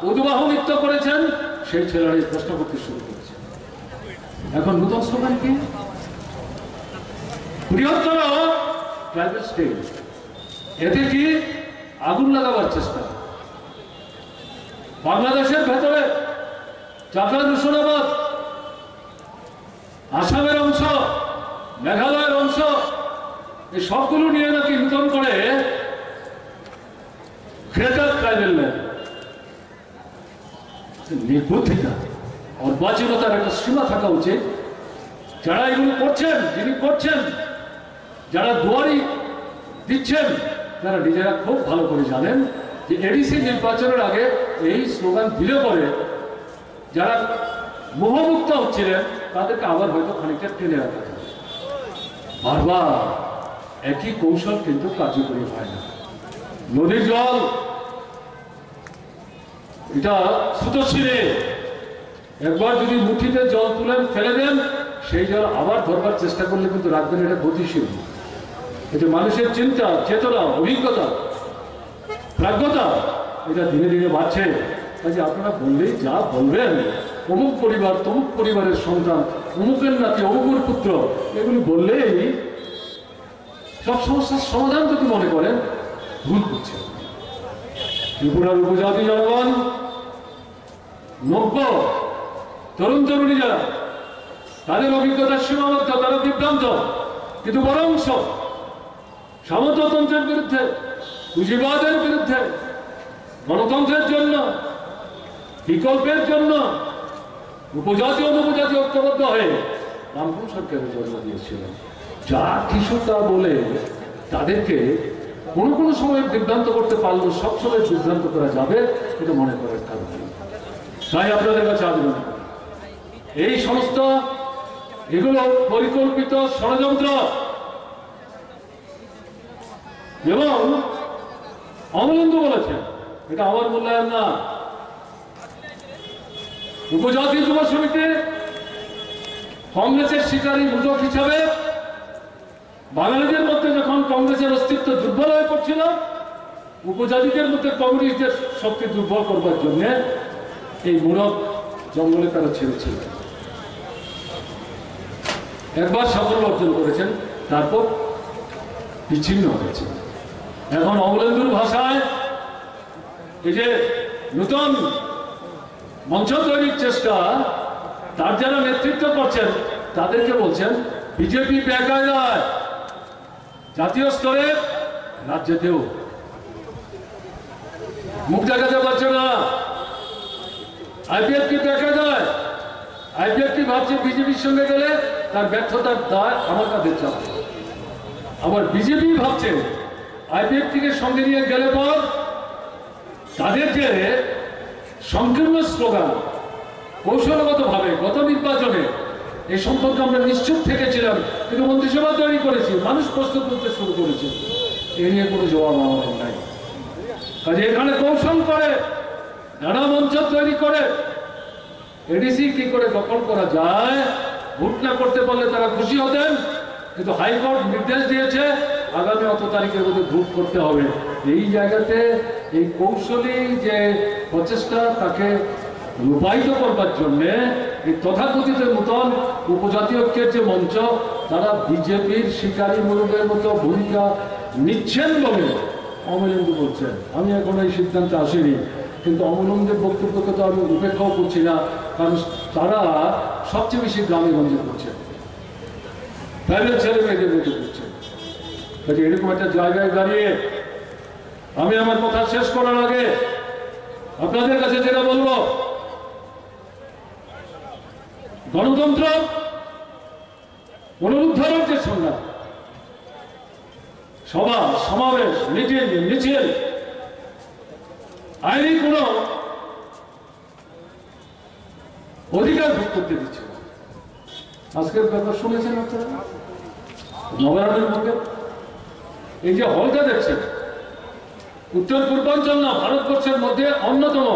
উদ্বাহ নৃত্য করেছেন, সেই ছেলেরাই প্রশ্ন করতে শুরু করেছে। এখন নতুন স্লোগান কি? বৃহত্তর ট্রাইবাল স্টেট। এতে কি আগুন লাগাবার চেষ্টা। বাংলাদেশের ভেতরে চাকলা রুশনাবাদ, আসামের অংশ, মেঘালয়ের অংশ, এই সবগুলো নিয়ে নাকি নতুন করে গ্রেটার ট্রাইবাল ল্যান্ড। নির্বুদ্ধিতা, অর্বাচীনতার একটা সীমা থাকা উচিত। যারা এগুলো করছেন, যিনি করছেন, যারা দুয়ারি দিচ্ছেন, তারা নিজেরা খুব ভালো করে জানেন যে এডিসি নির্বাচনের আগে এই স্লোগান দিলে পরে যারা মোহমুক্ত হচ্ছিলেন তাদেরকে আবার হয়তো খানিকটা টেনে রাখা যাবে। বারবার একই কৌশল কিন্তু কার্যকরী হয় না। নদীর জল এটা সুতোশিরে, একবার যদি মুঠিতে জল তুলেন ফেলে দেন, সেই জল আবার ধরবার চেষ্টা করলে কিন্তু রাখবেন এটা গতিশীল। এটা মানুষের চিন্তা, চেতনা, অভিজ্ঞতা, প্রাজ্ঞতা এটা ধীরে ধীরে বাড়ছে। কাজে আপনারা বললেই যা বলবেন, অমুক পরিবার, তমুক পরিবারের সন্তান, অমুকের নাতি, অমুকের পুত্র, এগুলি বললেই সব সমস্যার সমাধান যদি মনে করেন, ভুল করছেন। ত্রিপুরার উপজাতি জনগণ, নব্য তরুণ তরুণী যারা, তাদের অভিজ্ঞতার সীমাবদ্ধ, তারা বিভ্রান্ত, কিন্তু বরংশ সামন্ততন্ত্রের বিরুদ্ধে, পুঁজিবাদের বিরুদ্ধে, গণতন্ত্রের জন্য, বিকল্পের জন্য উপজাতি অনুপজাতি ঐক্যবদ্ধ হয়ে রামপুর সরকারের জন্ম দিয়েছিলেন। যা কিছু তা বলে তাদেরকে কোনো কোনো সময় বিভ্রান্ত করতে পারলেও সবসময় বিভ্রান্ত করা যাবে এটা মনে করার কারণ। তাই আপনাদের কাছে আবেদন, এই সমস্ত এগুলো পরিকল্পিত ষড়যন্ত্র এবং অমলেন্দু বলেছেন, এটা আমার মূল্যায়ন না। উপজাতি যুব সমিতি কংগ্রেসের শিকারী মুজক হিসাবে বাঙালিদের মধ্যে যখন কংগ্রেসের অস্তিত্ব দুর্বল হয়ে পড়ছিল, উপজাতিদের মধ্যে কমিউনিস্টদের শক্তি দুর্বল করবার জন্য এই মূলক জঙ্গলে তারা ছেড়েছিল। একবার সাফল্য অর্জন করেছেন, তারপর বিচ্ছিন্ন হয়েছে। এখন অমলেন্দুর ভাষায় এই যে নতুন মঞ্চ তৈরির চেষ্টা, তার যারা নেতৃত্ব করছেন তাদেরকে বলছেন বিজেপি বেকায়দায়, জাতীয় স্তরে রাজ্যেতেও মুখ দেখাতে পারছে না। আইপিএফ কি বেকায়দায়, আইপিএফ কি ভাবছে বিজেপির সঙ্গে গেলে তার ব্যর্থতার দায় আমার কাছে চাপ। আবার বিজেপি ভাবছে আইপিএফ থেকে সঙ্গে নিয়ে গেলে পর তাদের যে সংকীর্ণ স্লোগান কৌশলগতভাবে গত নির্বাচনে এই সম্পর্কে আমরা নিশ্চুপ থেকেছিলাম, কিন্তু মন্ত্রিসভা তৈরি করেছি, মানুষ প্রশ্ন করতে শুরু করেছে, এ নিয়ে কোনো জবাব আমাদের নাই। কাজে এখানে কৌশল করে নানা মঞ্চ তৈরি করে এডিসি কি করে দখল করা যায়, ভোট না করতে পারলে তারা খুশি হতেন, কিন্তু হাইকোর্ট নির্দেশ দিয়েছে আগামী অত তারিখের মধ্যে ভোট করতে হবে। এই জায়গাতে এই কৌশলী যে প্রচেষ্টা তাকে রূপায়িত করবার জন্যে এই তথাকথিত নূতন উপজাতীয় ঐক্যের যে মঞ্চ, তারা বিজেপির শিকারী মুলুকের মতো ভূমিকা নিচ্ছেন বলে অমলেন্দু বলছেন। আমি এখন এই সিদ্ধান্তে আসিনি, কিন্তু অমলেন্দুর বক্তব্যকে তো আমি উপেক্ষাও করছি না, কারণ তারা সবচেয়ে বেশি গ্রামে গঞ্জে করছে, প্রাইভেট ছেলে মেয়েদের মধ্যে করছে। কাজে এরকম একটা জায়গায় দাঁড়িয়ে আমি আমার কথা শেষ করার আগে আপনাদের কাছে যেটা বলবো, গণতন্ত্র পুনরুদ্ধারের যে সংগ্রাম, সভা সমাবেশ মিছিল আইনি কোন অধিকার ভোগ করতে দিচ্ছে না। আজকের ব্যাপার শুনেছেন আপনারা নবায়নের মধ্যে এই যে হলটা দেখছেন, উত্তর পূর্বাঞ্চল না ভারতবর্ষের মধ্যে অন্যতম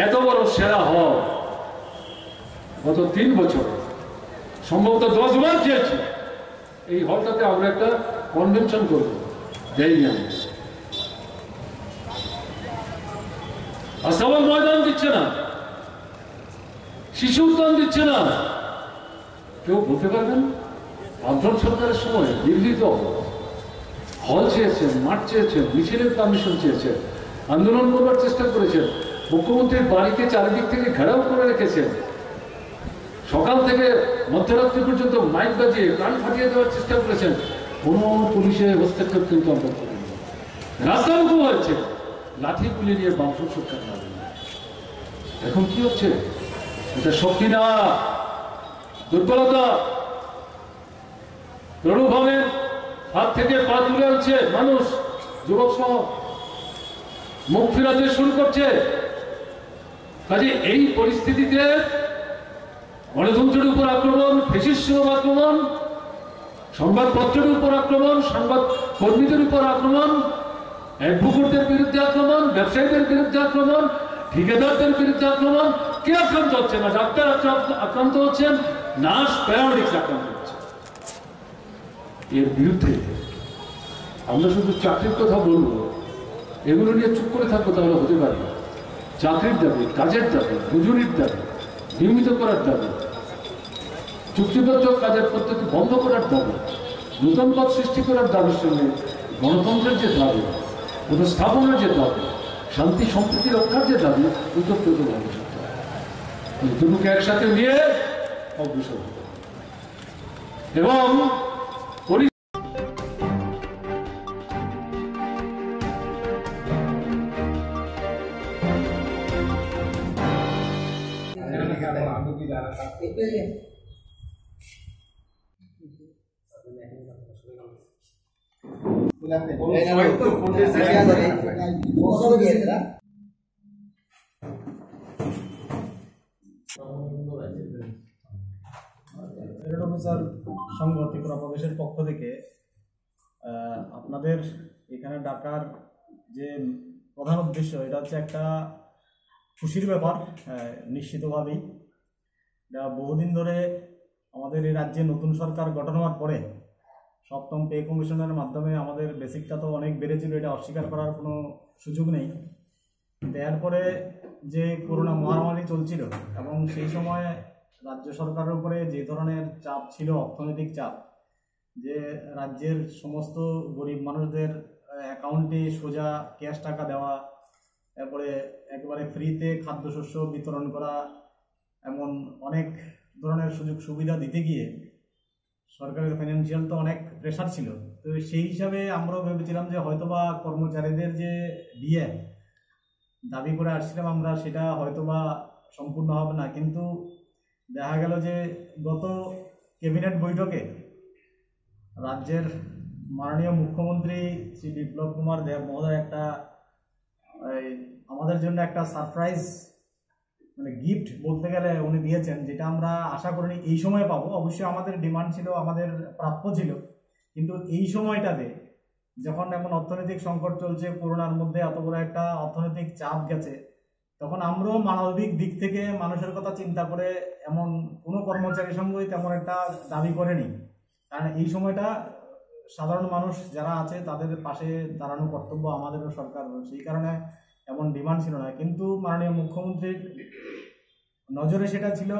এত বড় সেরা হল, গত 3 বছর সম্ভবত 10 বার চেয়েছি এই হলটাতে আমরা একটা কনভেনশন করবো, দেয়নি আমি। আসামাল ময়দান দিচ্ছে না, শিশু উদ্যান দিচ্ছে না। কেউ বলতে পারবেন বামফ্রন্ট সরকারের সময় দিল্লিতে হল চেয়েছেন, মাঠ চেয়েছেন, মিছিলের পারমিশন চেয়েছেন, আন্দোলন করবার চেষ্টা করেছেন, মুখ্যমন্ত্রীর বাড়িকে চারিদিক থেকে ঘেরাও করে রেখেছেন, সকাল থেকে মধ্যরাত্রি পর্যন্ত মাইক বাজিয়ে কান ফাটিয়ে দেওয়ার চেষ্টা করেছেন, কোনো পুলিশের হস্তক্ষেপ কিন্তু আমরা করিনি। রাস্তা মুখ হয়েছে, লাঠি তুলে নিয়ে বামফ্রন্ট সরকার না। এখন কি হচ্ছে? এটা শক্তি না, দুর্বলতা। প্রণুভাবের হাত থেকে পা তুলে আনছে মানুষ, যুবক সহ মুখ ফিরাতে শুরু করছে। কাজে এই পরিস্থিতিতে গণতন্ত্রের উপর আক্রমণ, ফ্যাসিস্টের আক্রমণ, সংবাদপত্রের উপর আক্রমণ, সংবাদ কর্মীদের উপর আক্রমণ, অ্যাডভোকেটদের বিরুদ্ধে আক্রমণ, ব্যবসায়ীদের বিরুদ্ধে আক্রমণ, ঠিকাদারদের বিরুদ্ধে আক্রমণ। কে আক্রান্ত হচ্ছে না? ডাক্তার আক্রান্ত হচ্ছেন, নার্স, প্যারামেডিক্স আক্রান্ত হচ্ছে। এর বিরুদ্ধে আমরা শুধু চাকরির কথা বলবো, এগুলো নিয়ে চুপ করে থাকবো তাহলে হতে পারে না। চাকরির দাবি, কাজের দাবি, মজুরির দাবি নিয়মিত করার দাবি, চুক্তিবদ্ধ কাজের পদ্ধতি বন্ধ করার দাবি, নতুন পদ সৃষ্টি করার দাবির সঙ্গে গণতন্ত্রের যে দাবি, পুনঃস্থাপনের যে দাবি, শান্তি সম্প্রীতি রক্ষার যে দাবি, ওতপ্রোতভাবে এই দুটোকে একসাথে নিয়ে অগ্রসর হতে এবং অফিসার সংঘ ত্রিপুরা প্রদেশের পক্ষ থেকে আপনাদের এখানে ডাকার যে প্রধান উদ্দেশ্য, এটা হচ্ছে একটা খুশির ব্যাপার। নিশ্চিতভাবেই এটা বহুদিন ধরে আমাদের এই রাজ্যে নতুন সরকার গঠন হওয়ার পরে 7ম পে কমিশনের মাধ্যমে আমাদের বেসিকটা তো অনেক বেড়েছিল, এটা অস্বীকার করার কোনো সুযোগ নেই। এরপরে যে করোনা মহামারী চলছিল এবং সেই সময় রাজ্য সরকারের উপরে যে ধরনের চাপ ছিল, অর্থনৈতিক চাপ, যে রাজ্যের সমস্ত গরিব মানুষদের অ্যাকাউন্টে সোজা ক্যাশ টাকা দেওয়া, তারপরে একবারে ফ্রিতে খাদ্যশস্য বিতরণ করা, এমন অনেক ধরনের সুযোগ সুবিধা দিতে গিয়ে সরকারের ফাইন্যান্সিয়াল তো অনেক প্রেশার ছিল। তো সেই হিসাবে আমরাও ভেবেছিলাম যে হয়তোবা কর্মচারীদের যে ডিএ দাবি করে আসছিলাম আমরা, সেটা হয়তোবা সম্পূর্ণ হবে না। কিন্তু দেখা গেল যে গত ক্যাবিনেট বৈঠকে রাজ্যের মাননীয় মুখ্যমন্ত্রী শ্রী বিপ্লব কুমার দেব মহোদয় একটা আমাদের জন্য একটা সারপ্রাইজ মানে গিফট বলতে গেলে উনি দিয়েছেন, যেটা আমরা আশা করিনি এই সময় পাবো। অবশ্যই আমাদের ডিমান্ড ছিল, আমাদের প্রাপ্য ছিল, কিন্তু এই সময়টাতে যখন এমন অর্থনৈতিক সংকট চলছে, করোনার মধ্যে এত বড় একটা অর্থনৈতিক চাপ গেছে, তখন আমরাও মানবিক দিক থেকে মানুষের কথা চিন্তা করে এমন কোনো কর্মচারীর সঙ্গেই তেমন একটা দাবি করেনি। কারণ এই সময়টা সাধারণ মানুষ যারা আছে তাদের পাশে দাঁড়ানো কর্তব্য আমাদেরও সরকার, সেই কারণে এমন ডিমান্ড ছিল না। কিন্তু মাননীয় মুখ্যমন্ত্রীর নজরে সেটা ছিল,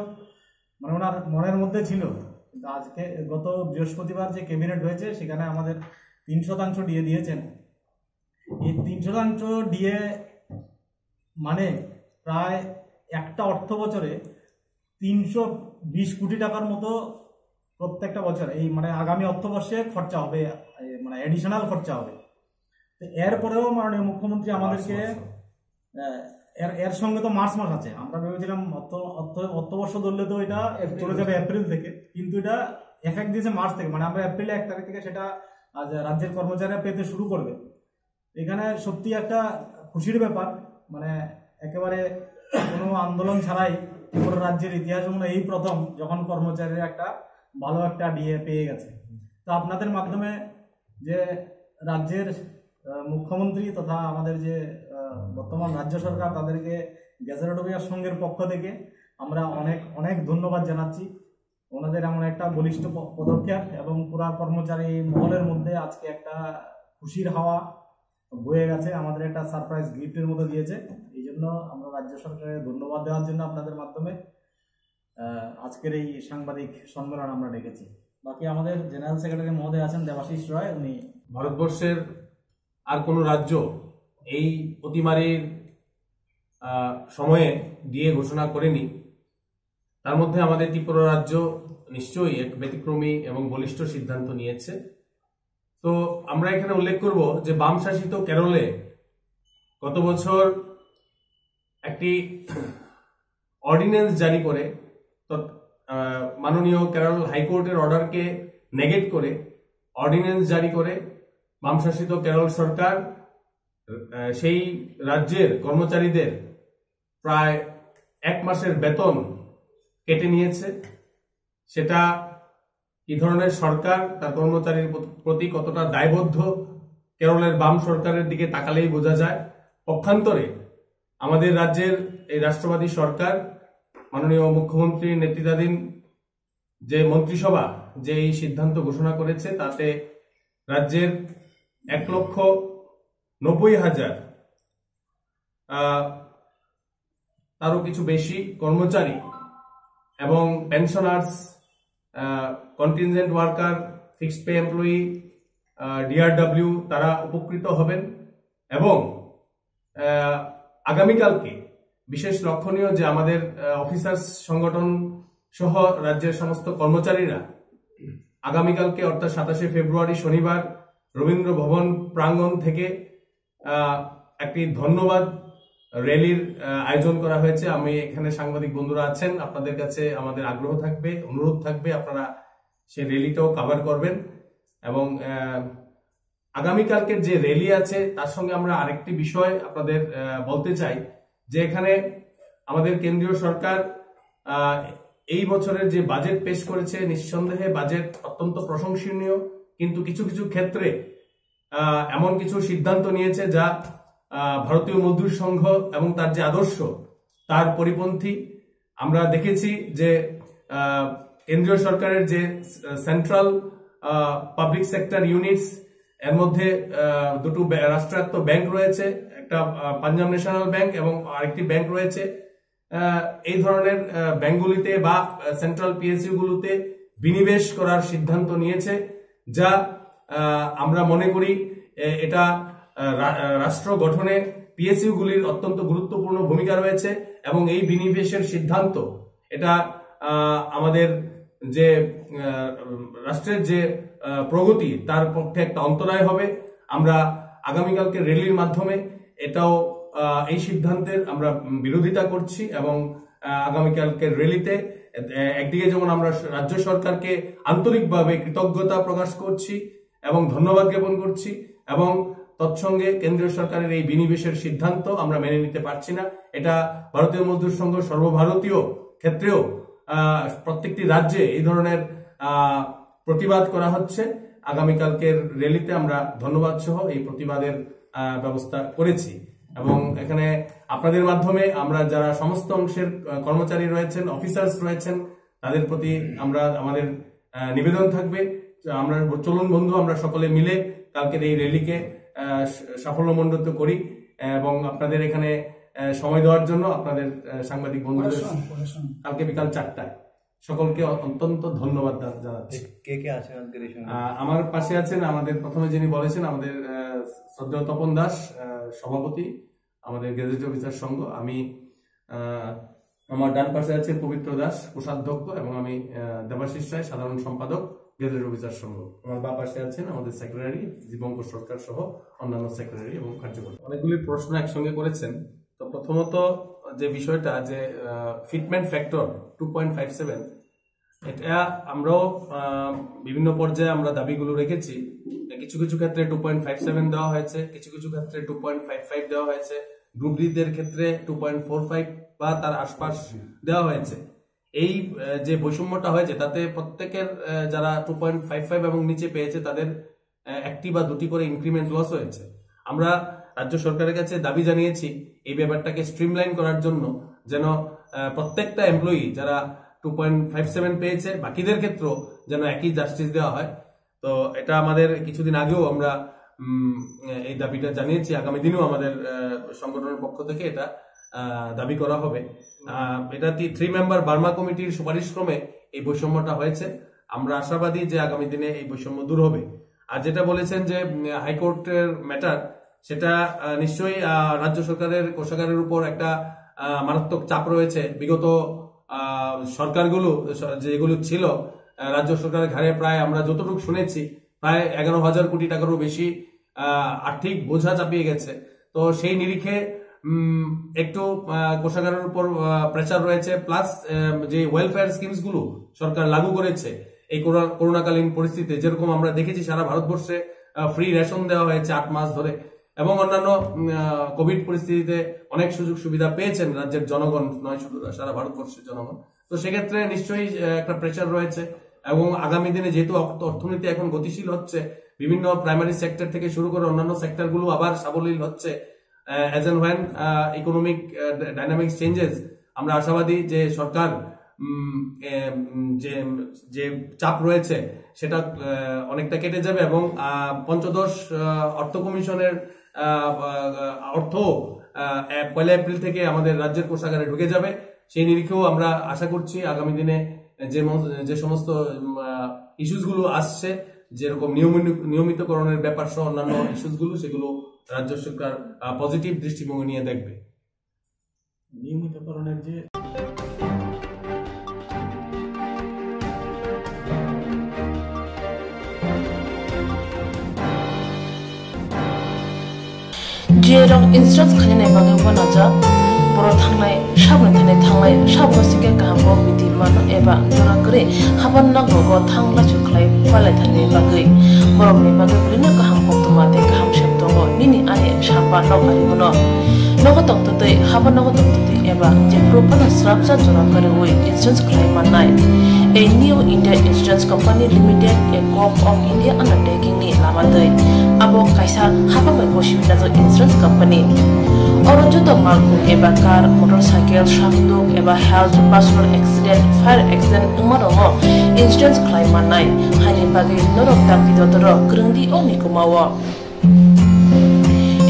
মানে ওনার মনের মধ্যে ছিল। কিন্তু আজকে গত বৃহস্পতিবার যে ক্যাবিনেট হয়েছে সেখানে আমাদের 3% ডিএ দিয়েছেন। এই 3% ডিএ মানে প্রায় একটা অর্থ বছরে 320 কোটি টাকার মতো প্রত্যেকটা বছর, এই মানে আগামী অর্থবর্ষে খরচা হবে, মানে অ্যাডিশনাল খরচা হবে। তো এরপরেও মাননীয় মুখ্যমন্ত্রী আমাদেরকে এর সঙ্গে তো মার্চ মাস আছে, আমরা ভেবেছিলাম অর্থবর্ষ ধরলে তো এটা চলে যাবে এপ্রিল থেকে, কিন্তু এটা এফেক্ট দিয়েছে মার্চ থেকে, মানে আমরা এপ্রিলে 1 তারিখ থেকে সেটা রাজ্যের কর্মচারীরা পেতে শুরু করবে। এখানে সত্যি একটা খুশির ব্যাপার, মানে একেবারে কোনো আন্দোলন ছাড়াই পুরো রাজ্যের ইতিহাসে মনে এই প্রথম যখন কর্মচারীরা একটা ভালো একটা ডিএ পেয়ে গেছে। তো আপনাদের মাধ্যমে যে রাজ্যের মুখ্যমন্ত্রী তথা আমাদের যে বর্তমান রাজ্য সরকার, তাদেরকে গেজেটেড অফিসার সংঘের পক্ষ থেকে আমরা অনেক অনেক ধন্যবাদ জানাচ্ছি। ওনাদের এমন একটা বলিষ্ঠ পদক্ষেপ এবং পুরা কর্মচারী মহলের মধ্যে আজকে একটা খুশির হাওয়া বয়ে গেছে, আমাদের একটা সারপ্রাইজ গিফটের মতো দিয়েছে। এই জন্য আমরা রাজ্য সরকারের ধন্যবাদ দেওয়ার জন্য আপনাদের মাধ্যমে আজকের এই সাংবাদিক সম্মেলন আমরা ডেকেছি। বাকি আমাদের জেনারেল সেক্রেটারি মহোদয় আছেন দেবাশিস রয়, উনি ভারতবর্ষের আর কোনো রাজ্য এই অতিমারির সময়ে ডিএ ঘোষণা করেনি। তার মধ্যে আমাদের ত্রিপুরা রাজ্য নিশ্চয়ই এক ব্যতিক্রমী এবং বলিষ্ঠ সিদ্ধান্ত নিয়েছে। তো আমরা এখানে উল্লেখ করব যে বাম শাসিত কেরলে গত বছর একটি অর্ডিন্যান্স জারি করে, তো মাননীয় কেরল হাইকোর্টের অর্ডারকে নেগেট করে অর্ডিন্যান্স জারি করে বাম শাসিত কেরল সরকার সেই রাজ্যের কর্মচারীদের প্রায় 1 মাসের বেতন কেটে নিয়েছে। সেটা কি ধরনের সরকার, তার কর্মচারীর প্রতি কতটা দায়বদ্ধ, কেরলের বাম সরকারের দিকে তাকালেই বোঝা যায়। পক্ষান্তরে আমাদের রাজ্যের এই রাষ্ট্রবাদী সরকার, মাননীয় মুখ্যমন্ত্রীর নেতৃত্বাধীন যে মন্ত্রিসভা যে এই সিদ্ধান্ত ঘোষণা করেছে, তাতে রাজ্যের 1,90,000 তারও কিছু বেশি কর্মচারী এবং pensioners, contingent worker, fixed pay employee, DRW তারা উপকৃত হবেন। এবং আগামীকালকে বিশেষ লক্ষণীয় যে আমাদের অফিসার্স সংগঠন সহ রাজ্যের সমস্ত কর্মচারীরা আগামীকালকে অর্থাৎ 27শে ফেব্রুয়ারি শনিবার রবীন্দ্র ভবন প্রাঙ্গণ থেকে একটি ধন্যবাদ র্যালির আয়োজন করা হয়েছে। আমি এখানে সাংবাদিক বন্ধুরা আছেন, আপনাদের কাছে আমাদের আগ্রহ থাকবে, অনুরোধ থাকবে, আপনারা সেই র্যালিটাও কভার করবেন। এবং আগামীকালকের যে র্যালি আছে তার সঙ্গে আমরা আরেকটি বিষয় আপনাদের বলতে চাই, যে এখানে আমাদের কেন্দ্রীয় সরকার এই বছরের যে বাজেট পেশ করেছে, নিঃসন্দেহে বাজেট অত্যন্ত প্রশংসনীয়, কিন্তু কিছু কিছু ক্ষেত্রে এমন কিছু সিদ্ধান্ত নিয়েছে যা ভারতীয় মজদুর সংঘ এবং তার যে আদর্শ তার পরিপন্থী। আমরা দেখেছি যে কেন্দ্রীয় সরকারের যে সেন্ট্রাল পাবলিক সেক্টর ইউনিটস এর মধ্যে দুটো রাষ্ট্রায়ত্ত ব্যাংক রয়েছে, একটা পাঞ্জাব ন্যাশনাল ব্যাংক এবং আরেকটি ব্যাংক রয়েছে। এই ধরনের ব্যাংকগুলিতে বা সেন্ট্রাল পিএসইউ গুলোতে বিনিবেশ করার সিদ্ধান্ত নিয়েছে, যা আমরা মনে করি এটা রাষ্ট্র গঠনে পিএসইউ গুলির অত্যন্ত গুরুত্বপূর্ণ ভূমিকা রয়েছে এবং এই বিনিবেশের সিদ্ধান্ত এটা আমাদের যে রাষ্ট্রের যে প্রগতি তার পক্ষে একটা অন্তরায় হবে। আমরা আগামীকালকে র্যালির মাধ্যমে এটাও এই সিদ্ধান্তের আমরা বিরোধিতা করছি এবং আগামীকালকের র্যালিতে একদিকে যেমন আমরা রাজ্য সরকারকে আন্তরিকভাবে কৃতজ্ঞতা প্রকাশ করছি এবং ধন্যবাদ জ্ঞাপন করছি, এবং তৎসঙ্গে কেন্দ্রীয় সরকারের এই বিনিবেশের সিদ্ধান্ত আমরা মেনে নিতে পারছি না। এটা ভারতীয় মজদুর সংঘ সর্বভারতীয় ক্ষেত্রেও প্রত্যেকটি রাজ্যে এই ধরনের প্রতিবাদ করা হচ্ছে। আগামীকালকের র্যালিতে আমরা ধন্যবাদ সহ এই প্রতিবাদের ব্যবস্থা করেছি এবং এখানে আপনাদের মাধ্যমে আমরা যারা সমস্ত অংশের কর্মচারী রয়েছেন, অফিসার্স রয়েছেন, তাদের প্রতি আমরা আমাদের নিবেদন থাকবে, আমরা চলুন বন্ধু আমরা সকলে মিলে কালকের এই র্যালিকে সাফল্যমণ্ডিত করি এবং আপনাদের এখানে সময় দেওয়ার জন্য আপনাদের সাংবাদিক বন্ধুদের কালকে বিকাল 4টায় সকলকে অত্যন্ত ধন্যবাদ জানাচ্ছি। কে কে আছেন আজকের এই সঙ্গে? আমার পাশে আছেন আমাদের প্রথমে যিনি বলেছেন আমাদের শ্রদ্ধেয় তপন দাস, সভাপতি আমাদের গেজেট অফিসার সংঘ। আমি আমার ডান পাশে আছে পবিত্র দাস, কোষাধ্যক্ষ, এবং আমি দেবাশিস রায়, সাধারণ সম্পাদক গেজেট অফিসার সংঘ। আমার বা পাশে আছেন আমাদের সেক্রেটারি দীপঙ্কর সরকার সহ অন্যান্য সেক্রেটারি এবং কার্যকর্তা। অনেকগুলি প্রশ্ন একসঙ্গে করেছেন। তো প্রথমত যে বিষয়টা যে ফিটমেন্ট ফ্যাক্টর 2.57, এটা আমরাও বিভিন্ন পর্যায়ে আমরা দাবিগুলো রেখেছি। কিছু কিছু ক্ষেত্রে 2.57 দেওয়া হয়েছে, কিছু কিছু ক্ষেত্রে 2.55 দেওয়া হয়েছে, গ্রুপ ডিদের ক্ষেত্রে 2.45 বা তার আশপাশ দেওয়া হয়েছে। এই যে বৈষম্যটা হয়েছে তাতে প্রত্যেকের যারা 2.55 এবং নিচে পেয়েছে তাদের একটি বা দুটি করে ইনক্রিমেন্ট লস হয়েছে। আমরা রাজ্য সরকারের কাছে দাবি জানিয়েছি এই ব্যাপারটাকে স্ট্রিমলাইন করার জন্য, যেন প্রত্যেকটা এমপ্লয়ি যারা 2.57 পেয়েছে বাকিদের ক্ষেত্রেও যেন একই জাস্টিস দেওয়া হয়। তো এটা আমাদের কিছুদিন আগেও আমরা এই দাবিটা জানিয়েছি, আগামী দিনেও আমাদের সংগঠনের পক্ষ থেকে এটা দাবি করা হবে। এটা 3 মেম্বার বার্মা কমিটির সুপারিশ ক্রমে এই বৈষম্যটা হয়েছে। আমরা আশাবাদী যে আগামী দিনে এই বৈষম্য দূর হবে। আর যেটা বলেছেন যে হাইকোর্টের ম্যাটার, সেটা নিশ্চয়ই রাজ্য সরকারের কোষাগারের উপর একটা মারাত্মক চাপ রয়েছে। বিগত সরকারগুলো যেগুলো ছিল রাজ্য সরকারের ঘাড়ে প্রায় আমরা যতটুকু শুনেছি প্রায় 11,000 কোটি টাকারও বেশি আর্থিক বোঝা চাপিয়ে গেছে। তো সেই নিরিখে একটু কোষাগারের উপর প্রেসার রয়েছে, প্লাস যে ওয়েলফেয়ার স্কিমস গুলো সরকার লাগু করেছে এই করোনাকালীন পরিস্থিতিতে, যেরকম আমরা দেখেছি সারা ভারতবর্ষে ফ্রি রেশন দেওয়া হয়েছে 8 মাস ধরে, এবং অন্যান্য কোভিড পরিস্থিতিতে অনেক সুযোগ সুবিধা পেয়েছেন রাজ্যের জনগণ, নয় শুধু সারা ভারতবর্ষের জনগণ। তো সেক্ষেত্রে নিশ্চয়ই একটা প্রেসার রয়েছে এবং আগামী দিনে যেহেতু অর্থনীতি এখন গতিশীল হচ্ছে, বিভিন্ন প্রাইমারি সেক্টর থেকে শুরু করে অন্যান্য সেক্টরগুলো আবার সাবলীল হচ্ছে, as and when economic dynamics changes, আমরা আশাবাদী যে সরকার যে চাপ রয়েছে সেটা অনেকটা কেটে যাবে এবং পঞ্চদশ অর্থ কমিশনের অর্থ 1 এপ্রিল থেকে আমাদের রাজ্যের কোষাগারে ঢুকে যাবে। সেই নিরিখেও আমরা আশা করছি আগামী দিনে যে সমস্ত ইস্যুসগুলো আসছে, যেরকম নিয়মিতকরণের ব্যাপার সহ অন্যান্য ইস্যুসগুলো, সেগুলো রাজ্য সরকার পজিটিভ দৃষ্টিভঙ্গি নিয়ে দেখবে। নিয়মিতকরণের যে Jerong instruct khane bagay banaja boro thangnai sabno sike kaham biti mano eba jora kore haban na gogo thangla chuklai palai thane bagay borok ni bagay bulina kaham koktumate kaham sheptongo nini ane sapa nok ari bono nogo toktote haban nogo toktote eba je propana srapsa jora kore oi insurance khlai manai a new India Insurance Company Limited, a co-op of India undertaking ni lamadai abo kaisa hapa mai koshi na insurance company oro joto malku eba car motorcycle shamduk eba health personal accident fire accident umarongo insurance claim manai hani bagi norok tapi dotoro grungdi oni kumawa.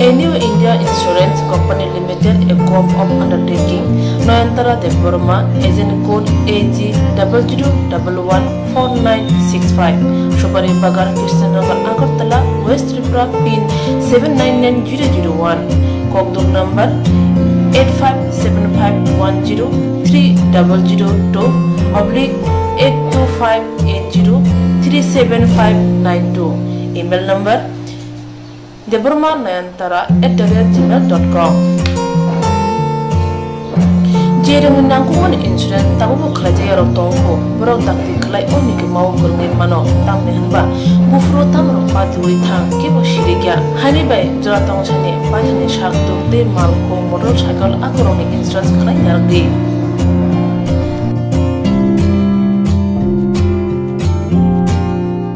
A New India Insurance Company Limited, a group of undertaking, Noyantara de Burma, agent code AG 00114965, Shubari Bagar, Krishnagar, Agartala, West Tripura, pin 799001, Kogduk number 8575103000/82580375592, email number deburmanayantara@gmail.com. Jering nangkungan insurance tabu kerja yaro tongko borok takti kelai oni ke mau berngin mano tam nehanba bufro tam ropa dui thang ke bo shiriga hani bai jora tong chane pai thani shak tu te malko motorcycle akoroni insurance kelai yardi.